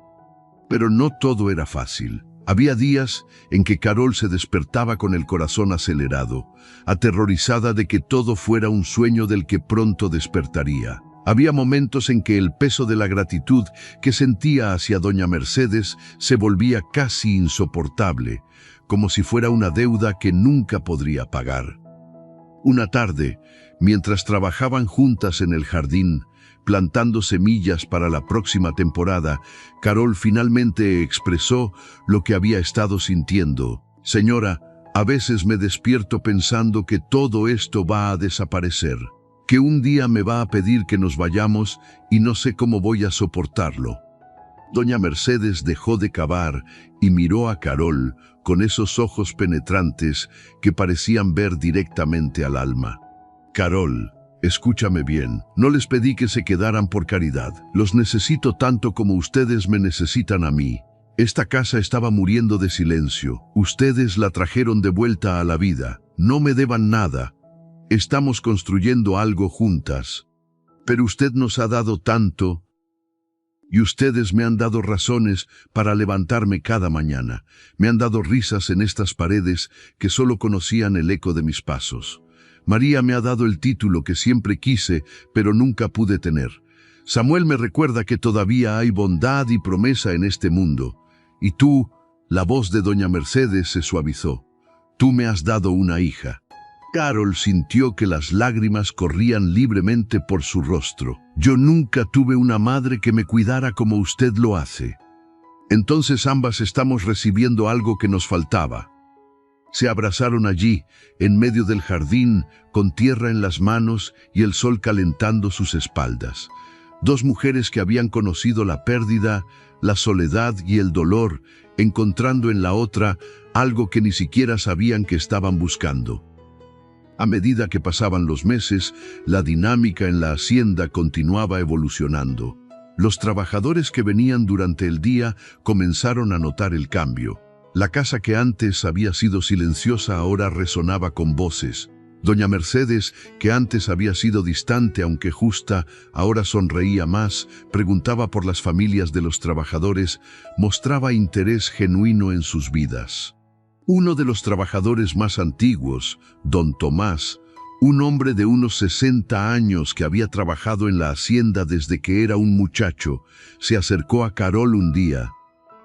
Pero no todo era fácil. Había días en que Carol se despertaba con el corazón acelerado, aterrorizada de que todo fuera un sueño del que pronto despertaría. Había momentos en que el peso de la gratitud que sentía hacia doña Mercedes se volvía casi insoportable, como si fuera una deuda que nunca podría pagar. Una tarde, mientras trabajaban juntas en el jardín, plantando semillas para la próxima temporada, Carol finalmente expresó lo que había estado sintiendo. «Señora, a veces me despierto pensando que todo esto va a desaparecer, que un día me va a pedir que nos vayamos y no sé cómo voy a soportarlo». Doña Mercedes dejó de cavar y miró a Carol con esos ojos penetrantes que parecían ver directamente al alma. «Carol, escúchame bien, no les pedí que se quedaran por caridad. Los necesito tanto como ustedes me necesitan a mí. Esta casa estaba muriendo de silencio. Ustedes la trajeron de vuelta a la vida. No me deban nada. Estamos construyendo algo juntas. Pero usted nos ha dado tanto, y ustedes me han dado razones para levantarme cada mañana. Me han dado risas en estas paredes que solo conocían el eco de mis pasos. María me ha dado el título que siempre quise, pero nunca pude tener. Samuel me recuerda que todavía hay bondad y promesa en este mundo. Y tú, la voz de doña Mercedes se suavizó. Tú me has dado una hija». Carol sintió que las lágrimas corrían libremente por su rostro. «Yo nunca tuve una madre que me cuidara como usted lo hace». Entonces ambas estamos recibiendo algo que nos faltaba. Se abrazaron allí, en medio del jardín, con tierra en las manos y el sol calentando sus espaldas. Dos mujeres que habían conocido la pérdida, la soledad y el dolor, encontrando en la otra algo que ni siquiera sabían que estaban buscando. A medida que pasaban los meses, la dinámica en la hacienda continuaba evolucionando. Los trabajadores que venían durante el día comenzaron a notar el cambio. La casa que antes había sido silenciosa ahora resonaba con voces. Doña Mercedes, que antes había sido distante aunque justa, ahora sonreía más, preguntaba por las familias de los trabajadores, mostraba interés genuino en sus vidas. Uno de los trabajadores más antiguos, don Tomás, un hombre de unos 60 años que había trabajado en la hacienda desde que era un muchacho, se acercó a Carol un día.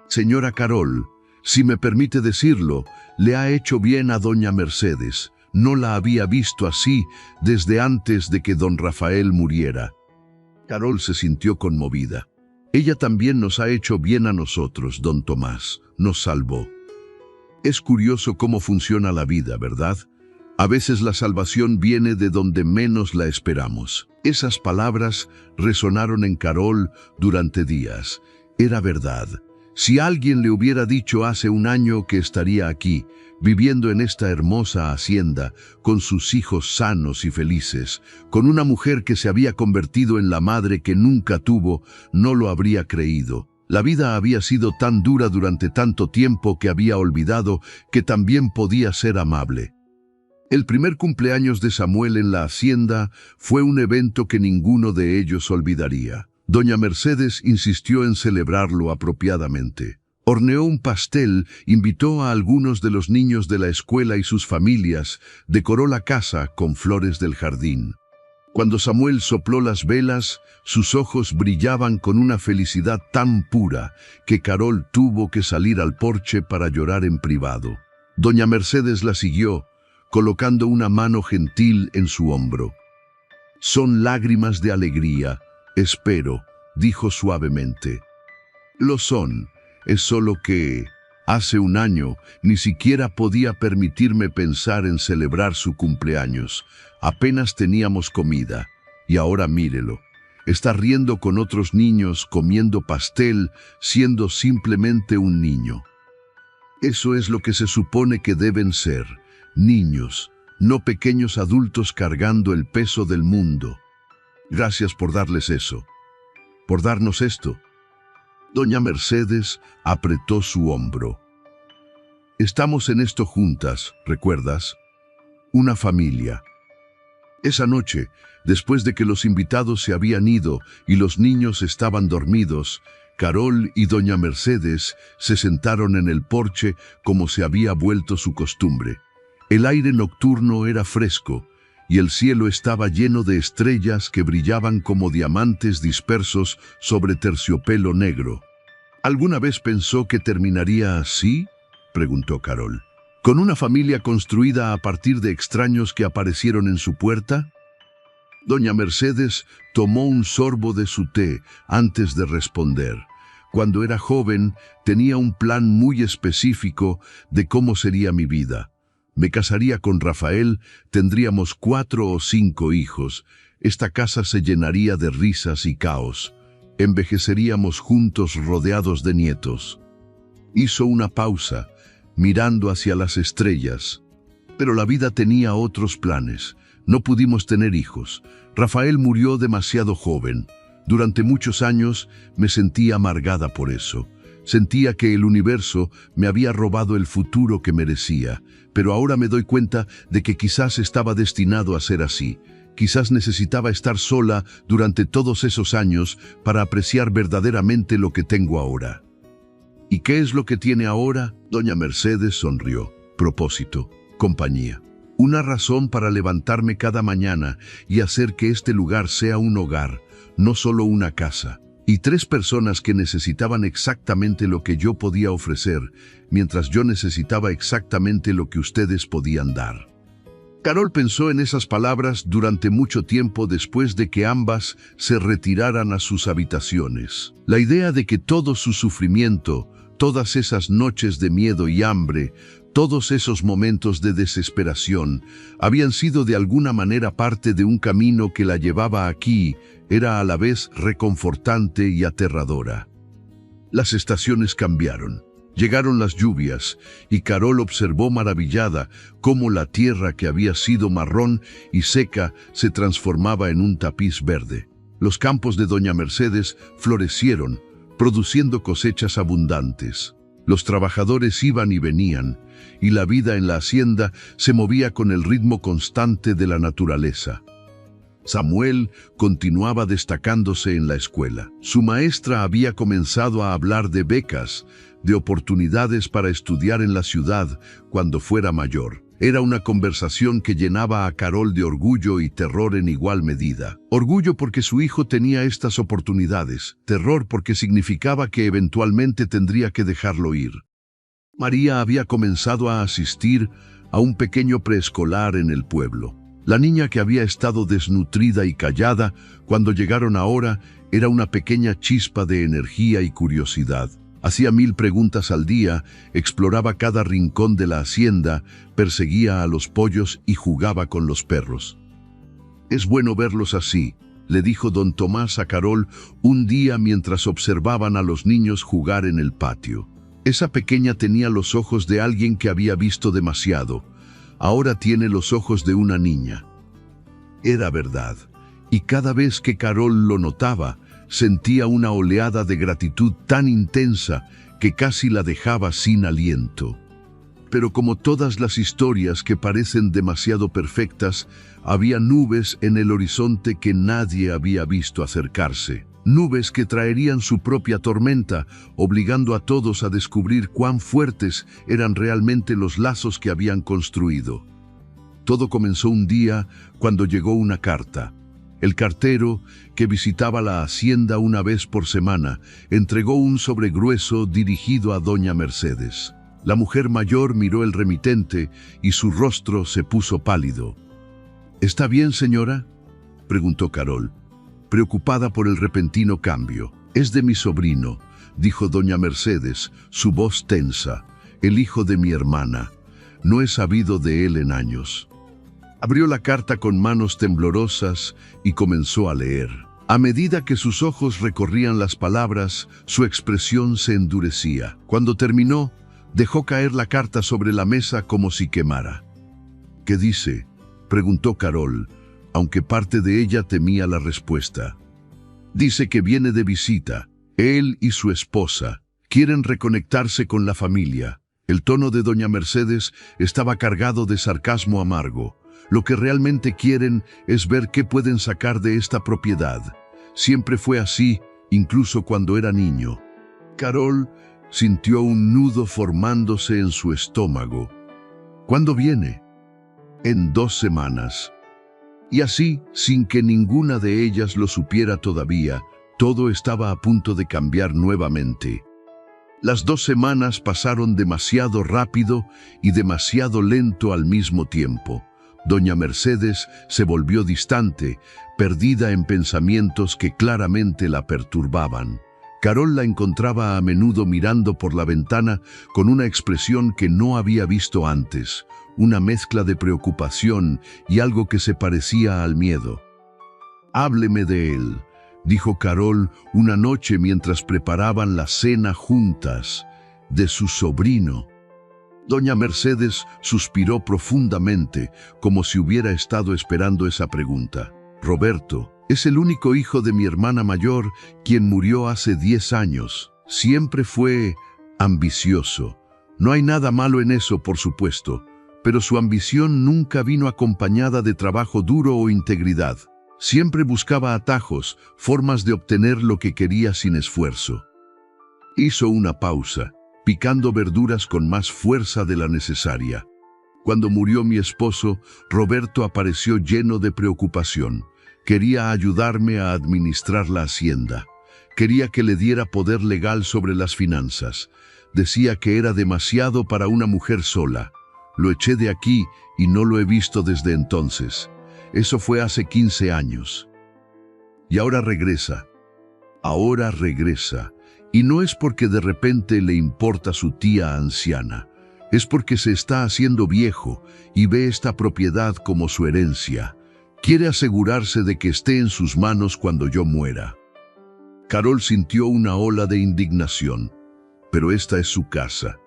«Señora Carol, si me permite decirlo, le ha hecho bien a doña Mercedes. No la había visto así desde antes de que don Rafael muriera». Carol se sintió conmovida. «Ella también nos ha hecho bien a nosotros, don Tomás. Nos salvó». Es curioso cómo funciona la vida, ¿verdad? A veces la salvación viene de donde menos la esperamos. Esas palabras resonaron en Carol durante días. Era verdad. Si alguien le hubiera dicho hace un año que estaría aquí, viviendo en esta hermosa hacienda, con sus hijos sanos y felices, con una mujer que se había convertido en la madre que nunca tuvo, no lo habría creído. La vida había sido tan dura durante tanto tiempo que había olvidado que también podía ser amable. El primer cumpleaños de Samuel en la hacienda fue un evento que ninguno de ellos olvidaría. Doña Mercedes insistió en celebrarlo apropiadamente. Horneó un pastel, invitó a algunos de los niños de la escuela y sus familias, decoró la casa con flores del jardín. Cuando Samuel sopló las velas, sus ojos brillaban con una felicidad tan pura que Carol tuvo que salir al porche para llorar en privado. Doña Mercedes la siguió, colocando una mano gentil en su hombro. «Son lágrimas de alegría, espero», dijo suavemente. «Lo son, es solo que hace un año ni siquiera podía permitirme pensar en celebrar su cumpleaños. Apenas teníamos comida, y ahora mírelo. Está riendo con otros niños, comiendo pastel, siendo simplemente un niño. Eso es lo que se supone que deben ser, niños, no pequeños adultos cargando el peso del mundo. Gracias por darles eso, por darnos esto». Doña Mercedes apretó su hombro. «Estamos en esto juntas, ¿recuerdas? una familia. Esa noche, después de que los invitados se habían ido y los niños estaban dormidos, Carol y doña Mercedes se sentaron en el porche como se había vuelto su costumbre. El aire nocturno era fresco y el cielo estaba lleno de estrellas que brillaban como diamantes dispersos sobre terciopelo negro. ¿Alguna vez pensó que terminaría así?, preguntó Carol. ¿Con una familia construida a partir de extraños que aparecieron en su puerta? Doña Mercedes tomó un sorbo de su té antes de responder. Cuando era joven, tenía un plan muy específico de cómo sería mi vida. Me casaría con Rafael, tendríamos 4 o 5 hijos. Esta casa se llenaría de risas y caos. Envejeceríamos juntos rodeados de nietos. Hizo una pausa, mirando hacia las estrellas. Pero la vida tenía otros planes. No pudimos tener hijos. Rafael murió demasiado joven. Durante muchos años me sentía amargada por eso. Sentía que el universo me había robado el futuro que merecía, pero ahora me doy cuenta de que quizás estaba destinado a ser así. Quizás necesitaba estar sola durante todos esos años para apreciar verdaderamente lo que tengo ahora. ¿Y qué es lo que tiene ahora? Doña Mercedes sonrió. Propósito, compañía. Una razón para levantarme cada mañana y hacer que este lugar sea un hogar, no solo una casa. Y 3 personas que necesitaban exactamente lo que yo podía ofrecer, mientras yo necesitaba exactamente lo que ustedes podían dar. Carol pensó en esas palabras durante mucho tiempo después de que ambas se retiraran a sus habitaciones. La idea de que todo su sufrimiento, todas esas noches de miedo y hambre, todos esos momentos de desesperación, habían sido de alguna manera parte de un camino que la llevaba aquí, era a la vez reconfortante y aterradora. Las estaciones cambiaron. Llegaron las lluvias, y Carol observó maravillada cómo la tierra que había sido marrón y seca se transformaba en un tapiz verde. Los campos de doña Mercedes florecieron, produciendo cosechas abundantes. Los trabajadores iban y venían, y la vida en la hacienda se movía con el ritmo constante de la naturaleza. Samuel continuaba destacándose en la escuela. Su maestra había comenzado a hablar de becas, de oportunidades para estudiar en la ciudad cuando fuera mayor. Era una conversación que llenaba a Carol de orgullo y terror en igual medida. Orgullo porque su hijo tenía estas oportunidades, terror porque significaba que eventualmente tendría que dejarlo ir. María había comenzado a asistir a un pequeño preescolar en el pueblo. La niña que había estado desnutrida y callada cuando llegaron ahora era una pequeña chispa de energía y curiosidad. Hacía 1000 preguntas al día, exploraba cada rincón de la hacienda, perseguía a los pollos y jugaba con los perros. «Es bueno verlos así», le dijo don Tomás a Carol un día mientras observaban a los niños jugar en el patio. Esa pequeña tenía los ojos de alguien que había visto demasiado. Ahora tiene los ojos de una niña. Era verdad, y cada vez que Carol lo notaba, sentía una oleada de gratitud tan intensa que casi la dejaba sin aliento. Pero como todas las historias que parecen demasiado perfectas, había nubes en el horizonte que nadie había visto acercarse. Nubes que traerían su propia tormenta, obligando a todos a descubrir cuán fuertes eran realmente los lazos que habían construido. Todo comenzó un día cuando llegó una carta. El cartero, que visitaba la hacienda una vez por semana, entregó un sobre grueso dirigido a doña Mercedes. La mujer mayor miró el remitente y su rostro se puso pálido. «¿Está bien, señora?», preguntó Carol, preocupada por el repentino cambio. «Es de mi sobrino», dijo doña Mercedes, su voz tensa, «el hijo de mi hermana. No he sabido de él en años». Abrió la carta con manos temblorosas y comenzó a leer. A medida que sus ojos recorrían las palabras, su expresión se endurecía. Cuando terminó, dejó caer la carta sobre la mesa como si quemara. «¿Qué dice?», preguntó Carol, aunque parte de ella temía la respuesta. «Dice que viene de visita. Él y su esposa quieren reconectarse con la familia». El tono de doña Mercedes estaba cargado de sarcasmo amargo. Lo que realmente quieren es ver qué pueden sacar de esta propiedad. Siempre fue así, incluso cuando era niño. Carol sintió un nudo formándose en su estómago. ¿Cuándo viene? En 2 semanas. Y así, sin que ninguna de ellas lo supiera todavía, todo estaba a punto de cambiar nuevamente. Las 2 semanas pasaron demasiado rápido y demasiado lento al mismo tiempo. Doña Mercedes se volvió distante, perdida en pensamientos que claramente la perturbaban. Carol la encontraba a menudo mirando por la ventana con una expresión que no había visto antes, una mezcla de preocupación y algo que se parecía al miedo. «Hábleme de él», dijo Carol una noche mientras preparaban la cena juntas, de su sobrino. Doña Mercedes suspiró profundamente, como si hubiera estado esperando esa pregunta. «Roberto es el único hijo de mi hermana mayor, quien murió hace 10 años. Siempre fue ambicioso. No hay nada malo en eso, por supuesto, pero su ambición nunca vino acompañada de trabajo duro o integridad. Siempre buscaba atajos, formas de obtener lo que quería sin esfuerzo». Hizo una pausa, picando verduras con más fuerza de la necesaria. «Cuando murió mi esposo, Roberto apareció lleno de preocupación. Quería ayudarme a administrar la hacienda. Quería que le diera poder legal sobre las finanzas. Decía que era demasiado para una mujer sola. Lo eché de aquí y no lo he visto desde entonces. Eso fue hace 15 años. Y ahora regresa. Ahora regresa. Y no es porque de repente le importa su tía anciana. Es porque se está haciendo viejo y ve esta propiedad como su herencia. Quiere asegurarse de que esté en sus manos cuando yo muera». Carol sintió una ola de indignación. «Pero esta es su casa.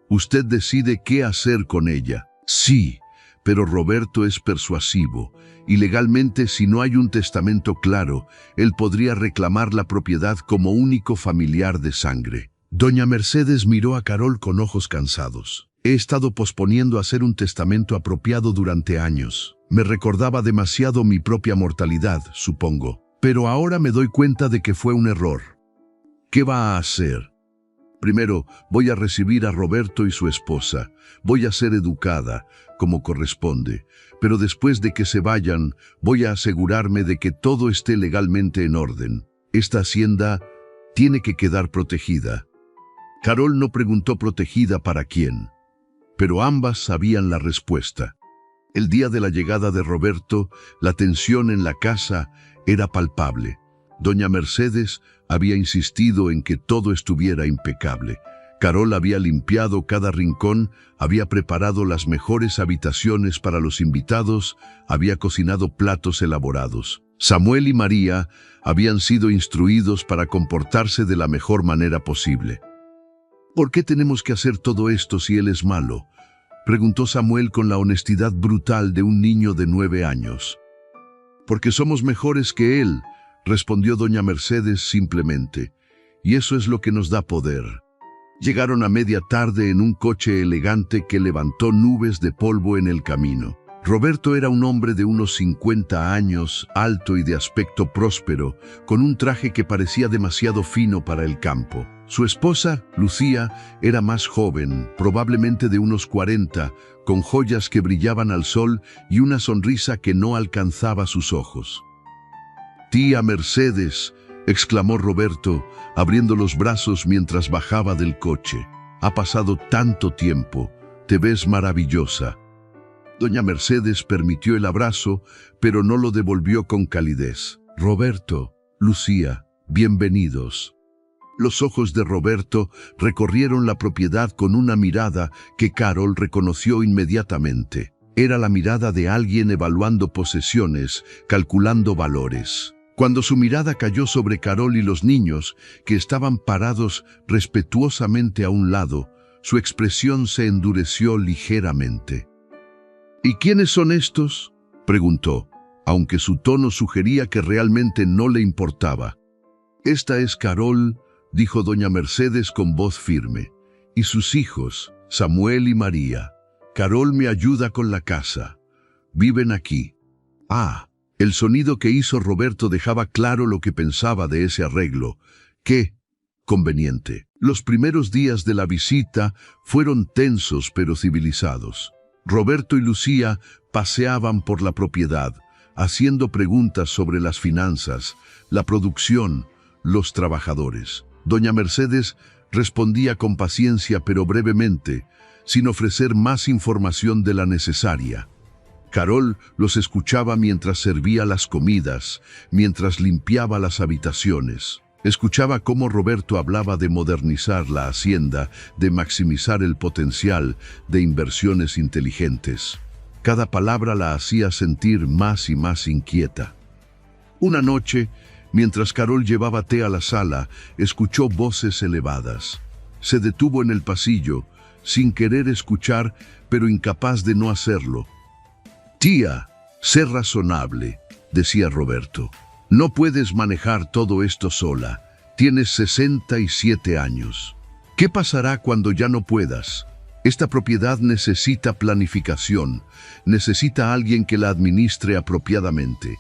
Usted decide qué hacer con ella». «Sí, pero Roberto es persuasivo, y legalmente, si no hay un testamento claro, él podría reclamar la propiedad como único familiar de sangre». Doña Mercedes miró a Carol con ojos cansados. «He estado posponiendo hacer un testamento apropiado durante años. Me recordaba demasiado mi propia mortalidad, supongo. Pero ahora me doy cuenta de que fue un error». «¿Qué va a hacer?» «Primero, voy a recibir a Roberto y su esposa. Voy a ser educada, como corresponde. Pero después de que se vayan, voy a asegurarme de que todo esté legalmente en orden. Esta hacienda tiene que quedar protegida». Carol no preguntó protegida para quién, pero ambas sabían la respuesta. El día de la llegada de Roberto, la tensión en la casa era palpable. Doña Mercedes había insistido en que todo estuviera impecable. Carol había limpiado cada rincón, había preparado las mejores habitaciones para los invitados, había cocinado platos elaborados. Samuel y María habían sido instruidos para comportarse de la mejor manera posible. «¿Por qué tenemos que hacer todo esto si él es malo?», preguntó Samuel con la honestidad brutal de un niño de 9 años. «Porque somos mejores que él», respondió doña Mercedes simplemente, «y eso es lo que nos da poder». Llegaron a media tarde en un coche elegante que levantó nubes de polvo en el camino. Roberto era un hombre de unos 50 años, alto y de aspecto próspero, con un traje que parecía demasiado fino para el campo. Su esposa, Lucía, era más joven, probablemente de unos 40, con joyas que brillaban al sol y una sonrisa que no alcanzaba sus ojos. «Tía Mercedes», exclamó Roberto, abriendo los brazos mientras bajaba del coche. «Ha pasado tanto tiempo, te ves maravillosa». Doña Mercedes permitió el abrazo, pero no lo devolvió con calidez. «Roberto, Lucía, bienvenidos». Los ojos de Roberto recorrieron la propiedad con una mirada que Carol reconoció inmediatamente. Era la mirada de alguien evaluando posesiones, calculando valores. Cuando su mirada cayó sobre Carol y los niños, que estaban parados respetuosamente a un lado, su expresión se endureció ligeramente. «¿Y quiénes son estos?», preguntó, aunque su tono sugería que realmente no le importaba. «Esta es Carol», dijo doña Mercedes con voz firme, «y sus hijos, Samuel y María. Carol me ayuda con la casa. Viven aquí. Ah, el sonido que hizo Roberto dejaba claro lo que pensaba de ese arreglo. ¡Qué conveniente! Los primeros días de la visita fueron tensos pero civilizados. Roberto y Lucía paseaban por la propiedad, haciendo preguntas sobre las finanzas, la producción, los trabajadores. Doña Mercedes respondía con paciencia pero brevemente, sin ofrecer más información de la necesaria. Carol los escuchaba mientras servía las comidas, mientras limpiaba las habitaciones. Escuchaba cómo Roberto hablaba de modernizar la hacienda, de maximizar el potencial de inversiones inteligentes. Cada palabra la hacía sentir más y más inquieta. Una noche, mientras Carol llevaba té a la sala, escuchó voces elevadas. Se detuvo en el pasillo, sin querer escuchar, pero incapaz de no hacerlo. «Tía, sé razonable», decía Roberto. «No puedes manejar todo esto sola. Tienes 67 años. ¿Qué pasará cuando ya no puedas? Esta propiedad necesita planificación, necesita a alguien que la administre apropiadamente».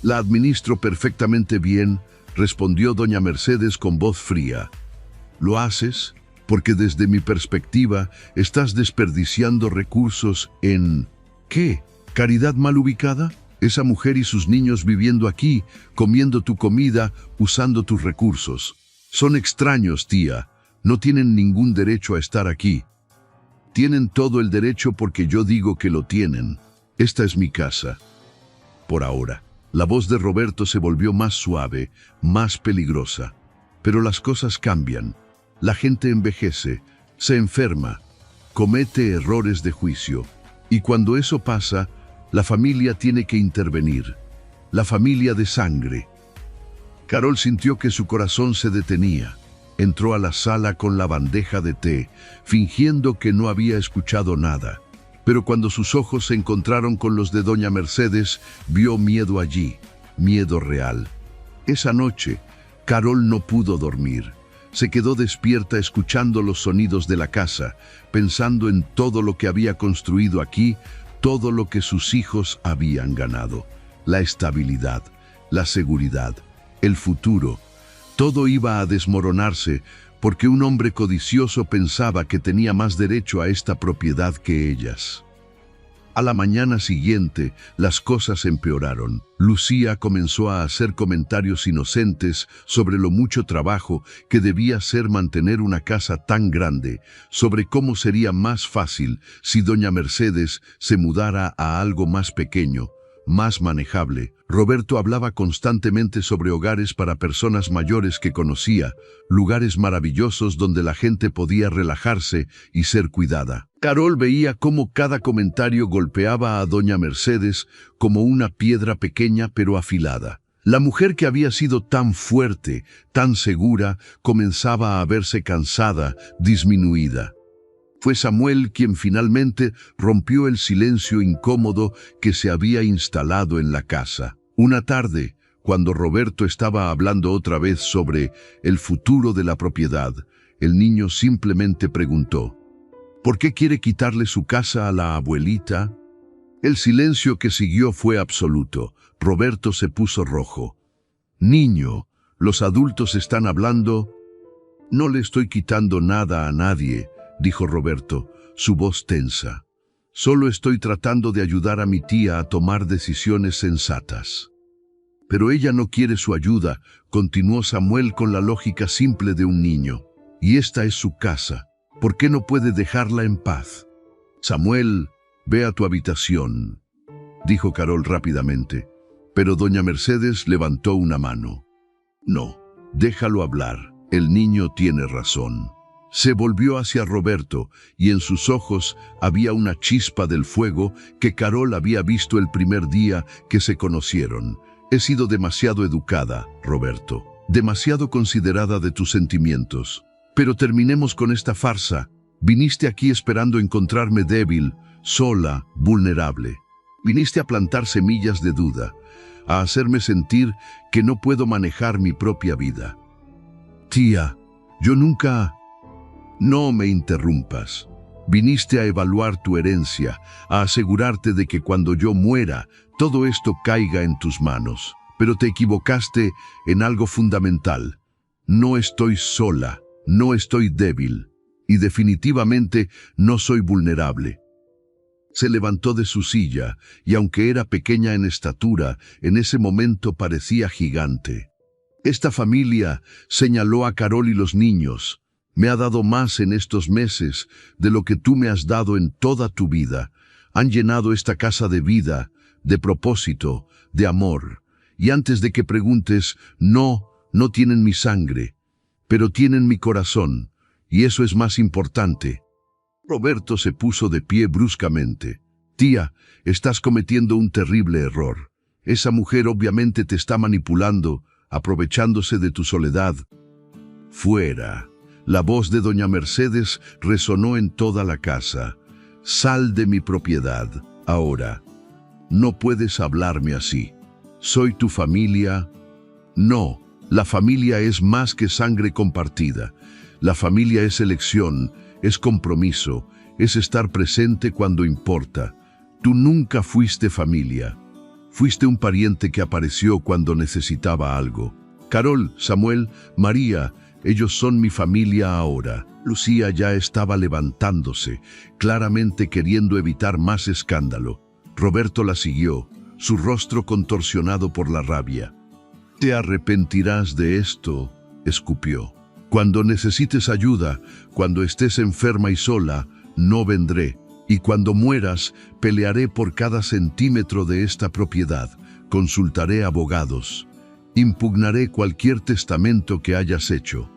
«La administro perfectamente bien», respondió doña Mercedes con voz fría. «¿Lo haces? Porque desde mi perspectiva estás desperdiciando recursos en... ¿Qué? ¿Caridad mal ubicada? Esa mujer y sus niños viviendo aquí, comiendo tu comida, usando tus recursos. Son extraños, tía. No tienen ningún derecho a estar aquí. Tienen todo el derecho porque yo digo que lo tienen. Esta es mi casa. Por ahora». La voz de Roberto se volvió más suave, más peligrosa. Pero las cosas cambian. La gente envejece, se enferma, comete errores de juicio. Y cuando eso pasa, la familia tiene que intervenir. La familia de sangre. Carol sintió que su corazón se detenía. Entró a la sala con la bandeja de té, fingiendo que no había escuchado nada. Pero cuando sus ojos se encontraron con los de doña Mercedes, vio miedo allí, miedo real. Esa noche, Carol no pudo dormir. Se quedó despierta escuchando los sonidos de la casa, pensando en todo lo que había construido aquí, todo lo que sus hijos habían ganado. La estabilidad, la seguridad, el futuro. Todo iba a desmoronarse porque un hombre codicioso pensaba que tenía más derecho a esta propiedad que ellas. A la mañana siguiente, las cosas empeoraron. Lucía comenzó a hacer comentarios inocentes sobre lo mucho trabajo que debía ser mantener una casa tan grande, sobre cómo sería más fácil si doña Mercedes se mudara a algo más pequeño, más manejable. Roberto hablaba constantemente sobre hogares para personas mayores que conocía, lugares maravillosos donde la gente podía relajarse y ser cuidada. Carol veía cómo cada comentario golpeaba a doña Mercedes como una piedra pequeña pero afilada. La mujer que había sido tan fuerte, tan segura, comenzaba a verse cansada, disminuida. Fue Samuel quien finalmente rompió el silencio incómodo que se había instalado en la casa. Una tarde, cuando Roberto estaba hablando otra vez sobre el futuro de la propiedad, el niño simplemente preguntó: ¿por qué quiere quitarle su casa a la abuelita? El silencio que siguió fue absoluto. Roberto se puso rojo. «Niño, los adultos están hablando». «No le estoy quitando nada a nadie», dijo Roberto, su voz tensa. «Solo estoy tratando de ayudar a mi tía a tomar decisiones sensatas». «Pero ella no quiere su ayuda», continuó Samuel con la lógica simple de un niño. «Y esta es su casa. ¿Por qué no puede dejarla en paz?» «Samuel, ve a tu habitación», dijo Carol rápidamente. Pero doña Mercedes levantó una mano. «No, déjalo hablar. El niño tiene razón». Se volvió hacia Roberto y en sus ojos había una chispa del fuego que Carol había visto el primer día que se conocieron. «He sido demasiado educada, Roberto, demasiado considerada de tus sentimientos. Pero terminemos con esta farsa. Viniste aquí esperando encontrarme débil, sola, vulnerable. Viniste a plantar semillas de duda, a hacerme sentir que no puedo manejar mi propia vida». «Tía, yo nunca...» «No me interrumpas. Viniste a evaluar tu herencia, a asegurarte de que cuando yo muera, todo esto caiga en tus manos. Pero te equivocaste en algo fundamental. No estoy sola, no estoy débil, y definitivamente no soy vulnerable. Se levantó de su silla, y aunque era pequeña en estatura, en ese momento parecía gigante. Esta familia, señaló a Carol y los niños, me ha dado más en estos meses de lo que tú me has dado en toda tu vida. Han llenado esta casa de vida, de propósito, de amor. Y antes de que preguntes, no tienen mi sangre, pero tienen mi corazón, y eso es más importante. Roberto se puso de pie bruscamente. Tía, estás cometiendo un terrible error. Esa mujer obviamente te está manipulando, aprovechándose de tu soledad. Fuera. La voz de doña Mercedes resonó en toda la casa. Sal de mi propiedad, ahora. No puedes hablarme así. ¿Soy tu familia? No, la familia es más que sangre compartida. La familia es elección, es compromiso, es estar presente cuando importa. Tú nunca fuiste familia. Fuiste un pariente que apareció cuando necesitaba algo. Carol, Samuel, María, ellos son mi familia ahora. Lucía ya estaba levantándose, claramente queriendo evitar más escándalo. Roberto la siguió, su rostro contorsionado por la rabia. «Te arrepentirás de esto», escupió. «Cuando necesites ayuda, cuando estés enferma y sola, no vendré. Y cuando mueras, pelearé por cada centímetro de esta propiedad. Consultaré abogados. Impugnaré cualquier testamento que hayas hecho».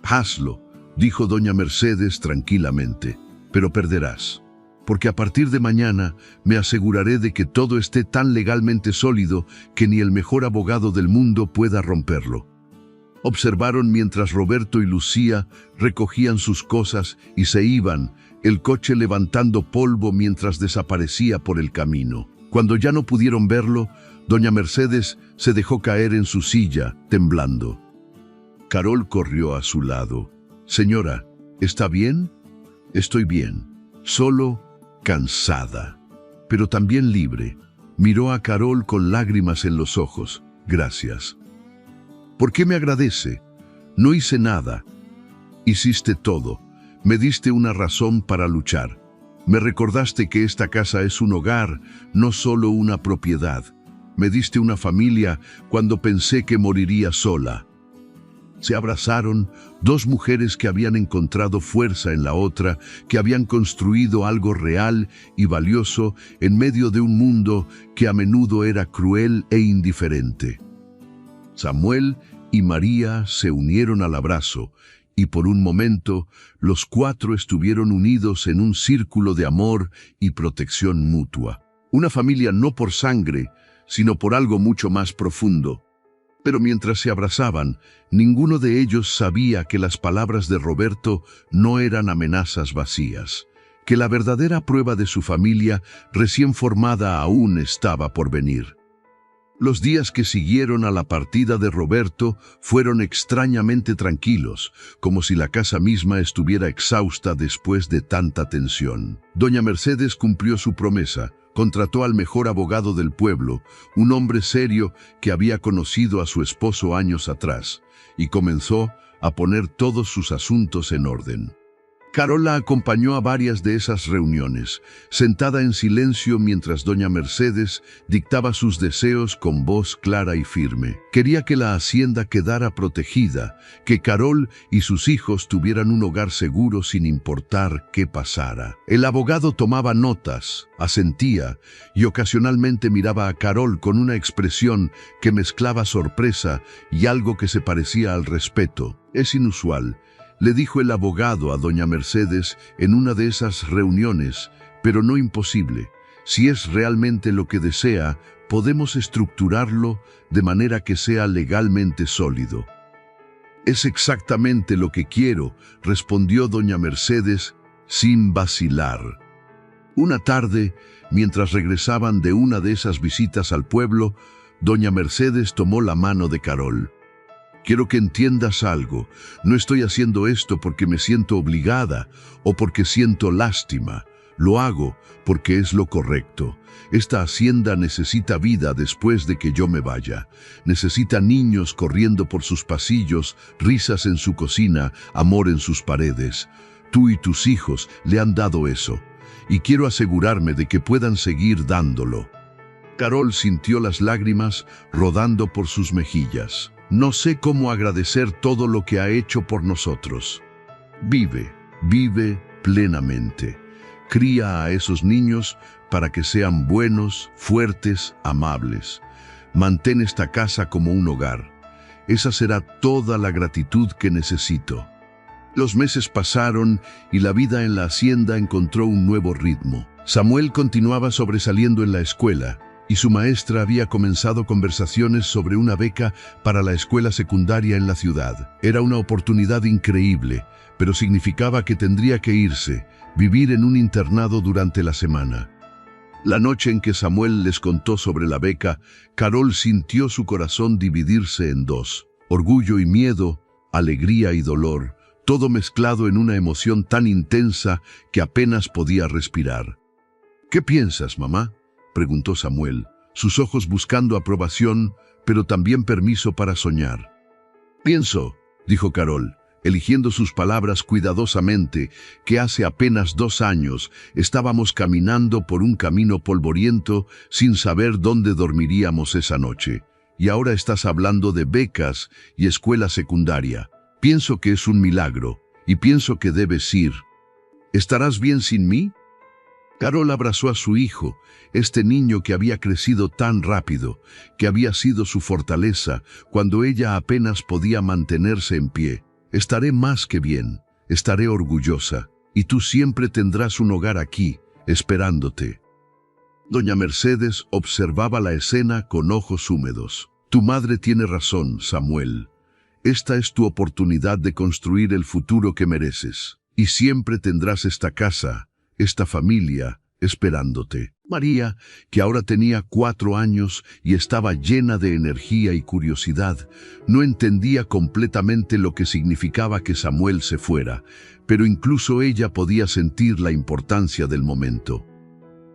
«Hazlo», dijo doña Mercedes tranquilamente, «pero perderás. Porque a partir de mañana me aseguraré de que todo esté tan legalmente sólido que ni el mejor abogado del mundo pueda romperlo». Observaron mientras Roberto y Lucía recogían sus cosas y se iban, el coche levantando polvo mientras desaparecía por el camino. Cuando ya no pudieron verlo, doña Mercedes se dejó caer en su silla, temblando. Carol corrió a su lado. «Señora, ¿está bien?» «Estoy bien, solo cansada, pero también libre». Miró a Carol con lágrimas en los ojos. «Gracias». «¿Por qué me agradece? No hice nada». «Hiciste todo. Me diste una razón para luchar. Me recordaste que esta casa es un hogar, no solo una propiedad. Me diste una familia cuando pensé que moriría sola». Se abrazaron, dos mujeres que habían encontrado fuerza en la otra, que habían construido algo real y valioso en medio de un mundo que a menudo era cruel e indiferente. Samuel y María se unieron al abrazo, y por un momento los cuatro estuvieron unidos en un círculo de amor y protección mutua. Una familia no por sangre, sino por algo mucho más profundo. Pero mientras se abrazaban, ninguno de ellos sabía que las palabras de Roberto no eran amenazas vacías, que la verdadera prueba de su familia recién formada aún estaba por venir. Los días que siguieron a la partida de Roberto fueron extrañamente tranquilos, como si la casa misma estuviera exhausta después de tanta tensión. Doña Mercedes cumplió su promesa. Contrató al mejor abogado del pueblo, un hombre serio que había conocido a su esposo años atrás, y comenzó a poner todos sus asuntos en orden. Carol la acompañó a varias de esas reuniones, sentada en silencio mientras doña Mercedes dictaba sus deseos con voz clara y firme. Quería que la hacienda quedara protegida, que Carol y sus hijos tuvieran un hogar seguro sin importar qué pasara. El abogado tomaba notas, asentía y ocasionalmente miraba a Carol con una expresión que mezclaba sorpresa y algo que se parecía al respeto. «Es inusual», le dijo el abogado a doña Mercedes en una de esas reuniones, «pero no imposible. Si es realmente lo que desea, podemos estructurarlo de manera que sea legalmente sólido». «Es exactamente lo que quiero», respondió doña Mercedes sin vacilar. Una tarde, mientras regresaban de una de esas visitas al pueblo, doña Mercedes tomó la mano de Carol. Quiero que entiendas algo. No estoy haciendo esto porque me siento obligada o porque siento lástima. Lo hago porque es lo correcto. Esta hacienda necesita vida después de que yo me vaya. Necesita niños corriendo por sus pasillos, risas en su cocina, amor en sus paredes. Tú y tus hijos le han dado eso, y quiero asegurarme de que puedan seguir dándolo. Carol sintió las lágrimas rodando por sus mejillas. No sé cómo agradecer todo lo que ha hecho por nosotros. Vive plenamente. Cría a esos niños para que sean buenos, fuertes, amables. Mantén esta casa como un hogar. Esa será toda la gratitud que necesito. Los meses pasaron y la vida en la hacienda encontró un nuevo ritmo. Samuel continuaba sobresaliendo en la escuela y su maestra había comenzado conversaciones sobre una beca para la escuela secundaria en la ciudad. Era una oportunidad increíble, pero significaba que tendría que irse, vivir en un internado durante la semana. La noche en que Samuel les contó sobre la beca, Carol sintió su corazón dividirse en dos. Orgullo y miedo, alegría y dolor, todo mezclado en una emoción tan intensa que apenas podía respirar. ¿Qué piensas, mamá?, preguntó Samuel, sus ojos buscando aprobación, pero también permiso para soñar. Pienso, dijo Carol, eligiendo sus palabras cuidadosamente, que hace apenas 2 años estábamos caminando por un camino polvoriento sin saber dónde dormiríamos esa noche. Y ahora estás hablando de becas y escuela secundaria. Pienso que es un milagro, y pienso que debes ir. ¿Estarás bien sin mí? Carol abrazó a su hijo, este niño que había crecido tan rápido, que había sido su fortaleza cuando ella apenas podía mantenerse en pie. Estaré más que bien, estaré orgullosa, y tú siempre tendrás un hogar aquí, esperándote. Doña Mercedes observaba la escena con ojos húmedos. Tu madre tiene razón, Samuel. Esta es tu oportunidad de construir el futuro que mereces, y siempre tendrás esta casa, esta familia, esperándote. María, que ahora tenía 4 años y estaba llena de energía y curiosidad, no entendía completamente lo que significaba que Samuel se fuera, pero incluso ella podía sentir la importancia del momento.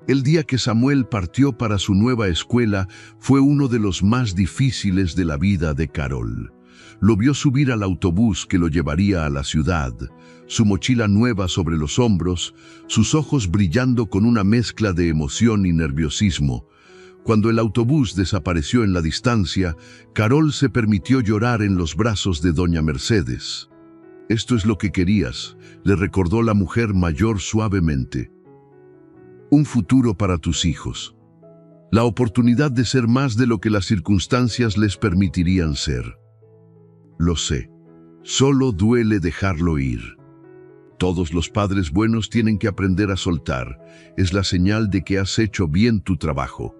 El día que Samuel partió para su nueva escuela fue uno de los más difíciles de la vida de Carol. Lo vio subir al autobús que lo llevaría a la ciudad, su mochila nueva sobre los hombros, sus ojos brillando con una mezcla de emoción y nerviosismo. Cuando el autobús desapareció en la distancia, Carol se permitió llorar en los brazos de doña Mercedes. «Esto es lo que querías», le recordó la mujer mayor suavemente. «Un futuro para tus hijos. La oportunidad de ser más de lo que las circunstancias les permitirían ser». Lo sé, solo duele dejarlo ir. Todos los padres buenos tienen que aprender a soltar. Es la señal de que has hecho bien tu trabajo.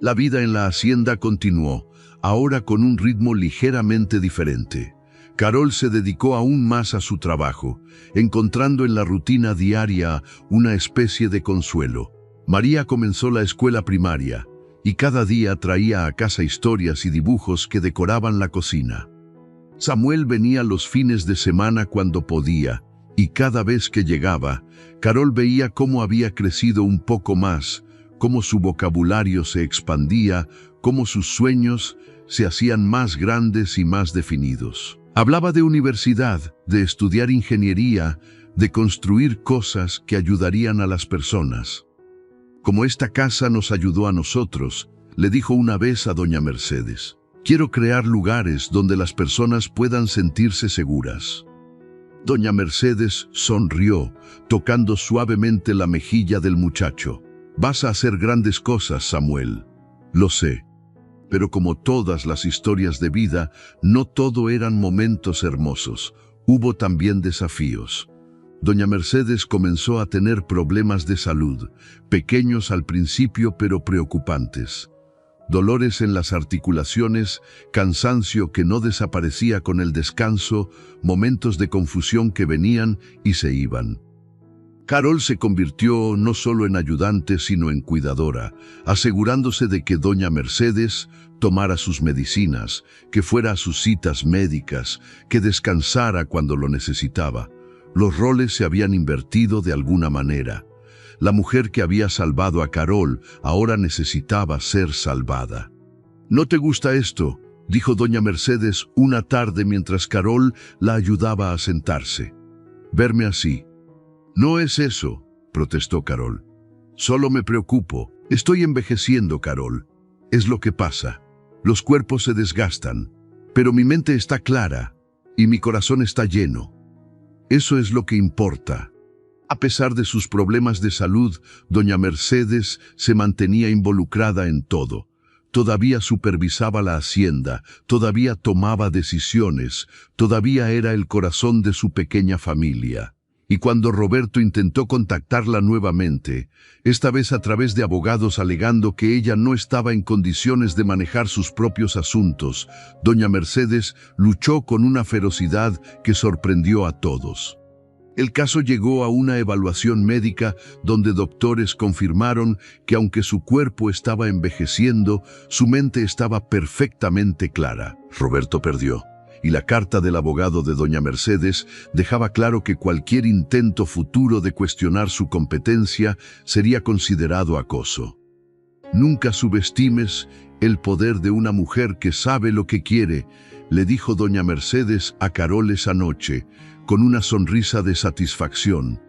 La vida en la hacienda continuó, ahora con un ritmo ligeramente diferente. Carol se dedicó aún más a su trabajo, encontrando en la rutina diaria una especie de consuelo. María comenzó la escuela primaria, y cada día traía a casa historias y dibujos que decoraban la cocina. Samuel venía los fines de semana cuando podía, y cada vez que llegaba, Carol veía cómo había crecido un poco más, cómo su vocabulario se expandía, cómo sus sueños se hacían más grandes y más definidos. Hablaba de universidad, de estudiar ingeniería, de construir cosas que ayudarían a las personas. Como esta casa nos ayudó a nosotros, le dijo una vez a doña Mercedes. Quiero crear lugares donde las personas puedan sentirse seguras. Doña Mercedes sonrió, tocando suavemente la mejilla del muchacho. Vas a hacer grandes cosas, Samuel. Lo sé. Pero como todas las historias de vida, no todo eran momentos hermosos. Hubo también desafíos. Doña Mercedes comenzó a tener problemas de salud, pequeños al principio pero preocupantes. Dolores en las articulaciones, cansancio que no desaparecía con el descanso, momentos de confusión que venían y se iban. Carol se convirtió no solo en ayudante, sino en cuidadora, asegurándose de que doña Mercedes tomara sus medicinas, que fuera a sus citas médicas, que descansara cuando lo necesitaba. Los roles se habían invertido de alguna manera. La mujer que había salvado a Carol ahora necesitaba ser salvada. «¿No te gusta esto?», dijo doña Mercedes una tarde mientras Carol la ayudaba a sentarse. «Verme así». «No es eso», protestó Carol. «Solo me preocupo. Estoy envejeciendo, Carol. Es lo que pasa. Los cuerpos se desgastan, pero mi mente está clara y mi corazón está lleno. Eso es lo que importa». A pesar de sus problemas de salud, doña Mercedes se mantenía involucrada en todo. Todavía supervisaba la hacienda, todavía tomaba decisiones, todavía era el corazón de su pequeña familia. Y cuando Roberto intentó contactarla nuevamente, esta vez a través de abogados alegando que ella no estaba en condiciones de manejar sus propios asuntos, doña Mercedes luchó con una ferocidad que sorprendió a todos. El caso llegó a una evaluación médica donde doctores confirmaron que aunque su cuerpo estaba envejeciendo, su mente estaba perfectamente clara. Roberto perdió, y la carta del abogado de doña Mercedes dejaba claro que cualquier intento futuro de cuestionar su competencia sería considerado acoso. «Nunca subestimes el poder de una mujer que sabe lo que quiere», le dijo doña Mercedes a Carol esa noche, con una sonrisa de satisfacción.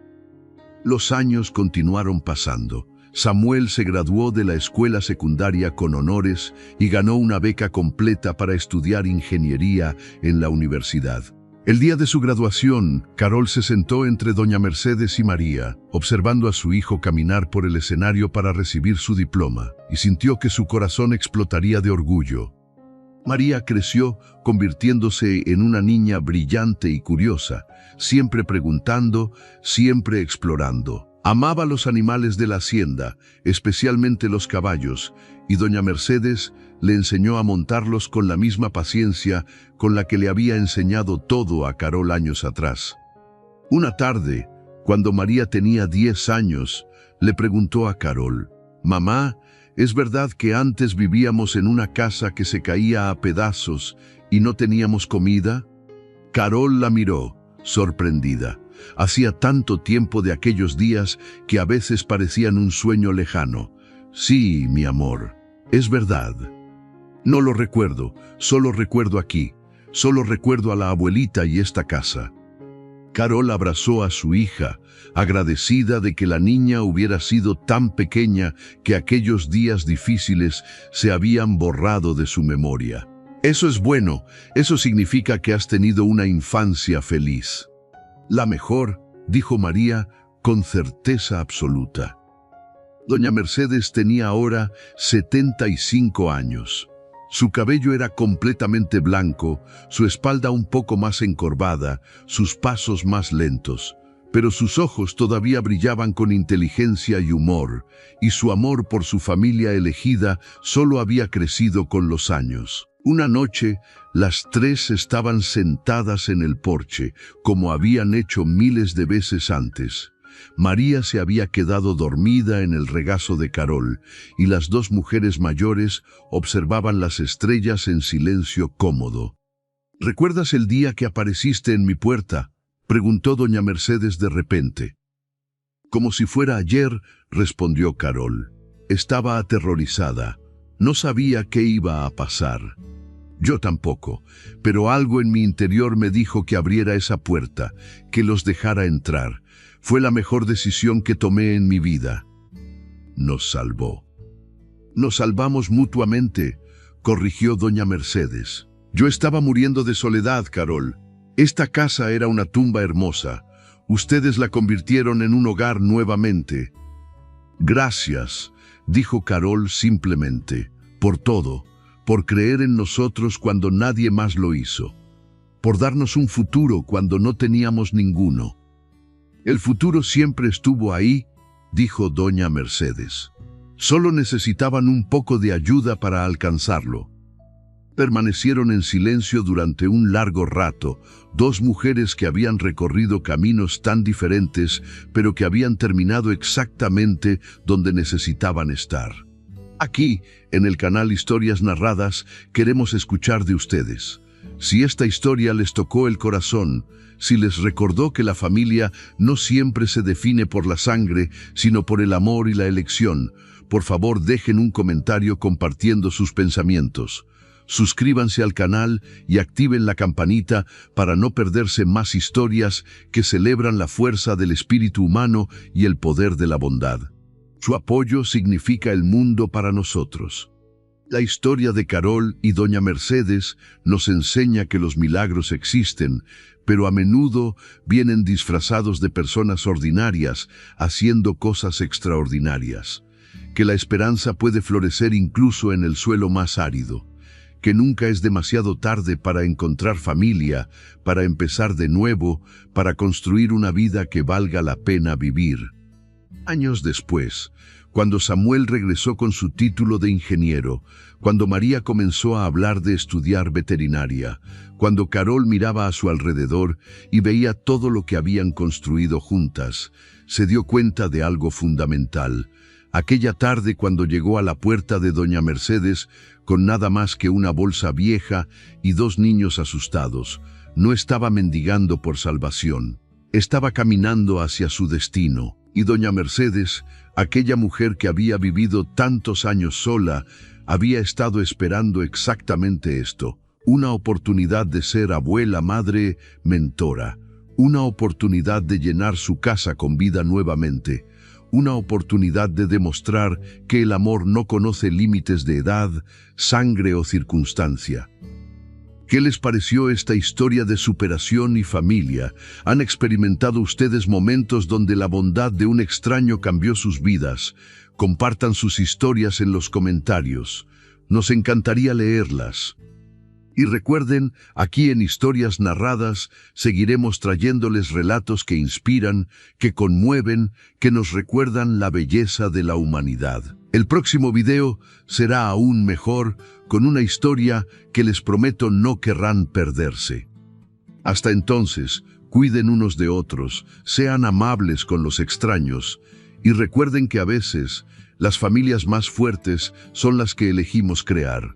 Los años continuaron pasando. Samuel se graduó de la escuela secundaria con honores y ganó una beca completa para estudiar ingeniería en la universidad. El día de su graduación, Carol se sentó entre doña Mercedes y María, observando a su hijo caminar por el escenario para recibir su diploma, y sintió que su corazón explotaría de orgullo. María creció convirtiéndose en una niña brillante y curiosa, siempre preguntando, siempre explorando. Amaba los animales de la hacienda, especialmente los caballos, y doña Mercedes le enseñó a montarlos con la misma paciencia con la que le había enseñado todo a Carol años atrás. Una tarde, cuando María tenía 10 años, le preguntó a Carol: «Mamá, ¿es verdad que antes vivíamos en una casa que se caía a pedazos y no teníamos comida?» Carol la miró, sorprendida. Hacía tanto tiempo de aquellos días que a veces parecían un sueño lejano. «Sí, mi amor, es verdad. No lo recuerdo, solo recuerdo aquí. Solo recuerdo a la abuelita y esta casa». Carol abrazó a su hija, agradecida de que la niña hubiera sido tan pequeña que aquellos días difíciles se habían borrado de su memoria. «Eso es bueno, eso significa que has tenido una infancia feliz». «La mejor», dijo María con certeza absoluta. Doña Mercedes tenía ahora 75 años. Su cabello era completamente blanco, su espalda un poco más encorvada, sus pasos más lentos, pero sus ojos todavía brillaban con inteligencia y humor, y su amor por su familia elegida solo había crecido con los años. Una noche, las tres estaban sentadas en el porche, como habían hecho miles de veces antes. María se había quedado dormida en el regazo de Carol, y las dos mujeres mayores observaban las estrellas en silencio cómodo. «¿Recuerdas el día que apareciste en mi puerta?», preguntó doña Mercedes de repente. «Como si fuera ayer», respondió Carol. Estaba aterrorizada. No sabía qué iba a pasar. Yo tampoco, pero algo en mi interior me dijo que abriera esa puerta, que los dejara entrar. Fue la mejor decisión que tomé en mi vida. Nos salvó. Nos salvamos mutuamente, corrigió doña Mercedes. Yo estaba muriendo de soledad, Carol. Esta casa era una tumba hermosa. Ustedes la convirtieron en un hogar nuevamente. Gracias, dijo Carol simplemente, por todo, por creer en nosotros cuando nadie más lo hizo, por darnos un futuro cuando no teníamos ninguno. El futuro siempre estuvo ahí, dijo doña Mercedes. Solo necesitaban un poco de ayuda para alcanzarlo. Permanecieron en silencio durante un largo rato, dos mujeres que habían recorrido caminos tan diferentes, pero que habían terminado exactamente donde necesitaban estar. Aquí, en el canal Historias Narradas, queremos escuchar de ustedes. Si esta historia les tocó el corazón, si les recordó que la familia no siempre se define por la sangre, sino por el amor y la elección, por favor dejen un comentario compartiendo sus pensamientos. Suscríbanse al canal y activen la campanita para no perderse más historias que celebran la fuerza del espíritu humano y el poder de la bondad. Su apoyo significa el mundo para nosotros. La historia de Carol y Doña Mercedes nos enseña que los milagros existen, pero a menudo vienen disfrazados de personas ordinarias haciendo cosas extraordinarias. Que la esperanza puede florecer incluso en el suelo más árido. Que nunca es demasiado tarde para encontrar familia, para empezar de nuevo, para construir una vida que valga la pena vivir. Años después, cuando Samuel regresó con su título de ingeniero, cuando María comenzó a hablar de estudiar veterinaria, cuando Carol miraba a su alrededor y veía todo lo que habían construido juntas, se dio cuenta de algo fundamental. Aquella tarde cuando llegó a la puerta de Doña Mercedes con nada más que una bolsa vieja y dos niños asustados, no estaba mendigando por salvación. Estaba caminando hacia su destino. Y Doña Mercedes, aquella mujer que había vivido tantos años sola, había estado esperando exactamente esto. Una oportunidad de ser abuela, madre, mentora. Una oportunidad de llenar su casa con vida nuevamente. Una oportunidad de demostrar que el amor no conoce límites de edad, sangre o circunstancia. ¿Qué les pareció esta historia de superación y familia? ¿Han experimentado ustedes momentos donde la bondad de un extraño cambió sus vidas? Compartan sus historias en los comentarios. Nos encantaría leerlas. Y recuerden, aquí en Historias Narradas seguiremos trayéndoles relatos que inspiran, que conmueven, que nos recuerdan la belleza de la humanidad. El próximo video será aún mejor, con una historia que les prometo no querrán perderse. Hasta entonces, cuiden unos de otros, sean amables con los extraños, y recuerden que a veces las familias más fuertes son las que elegimos crear.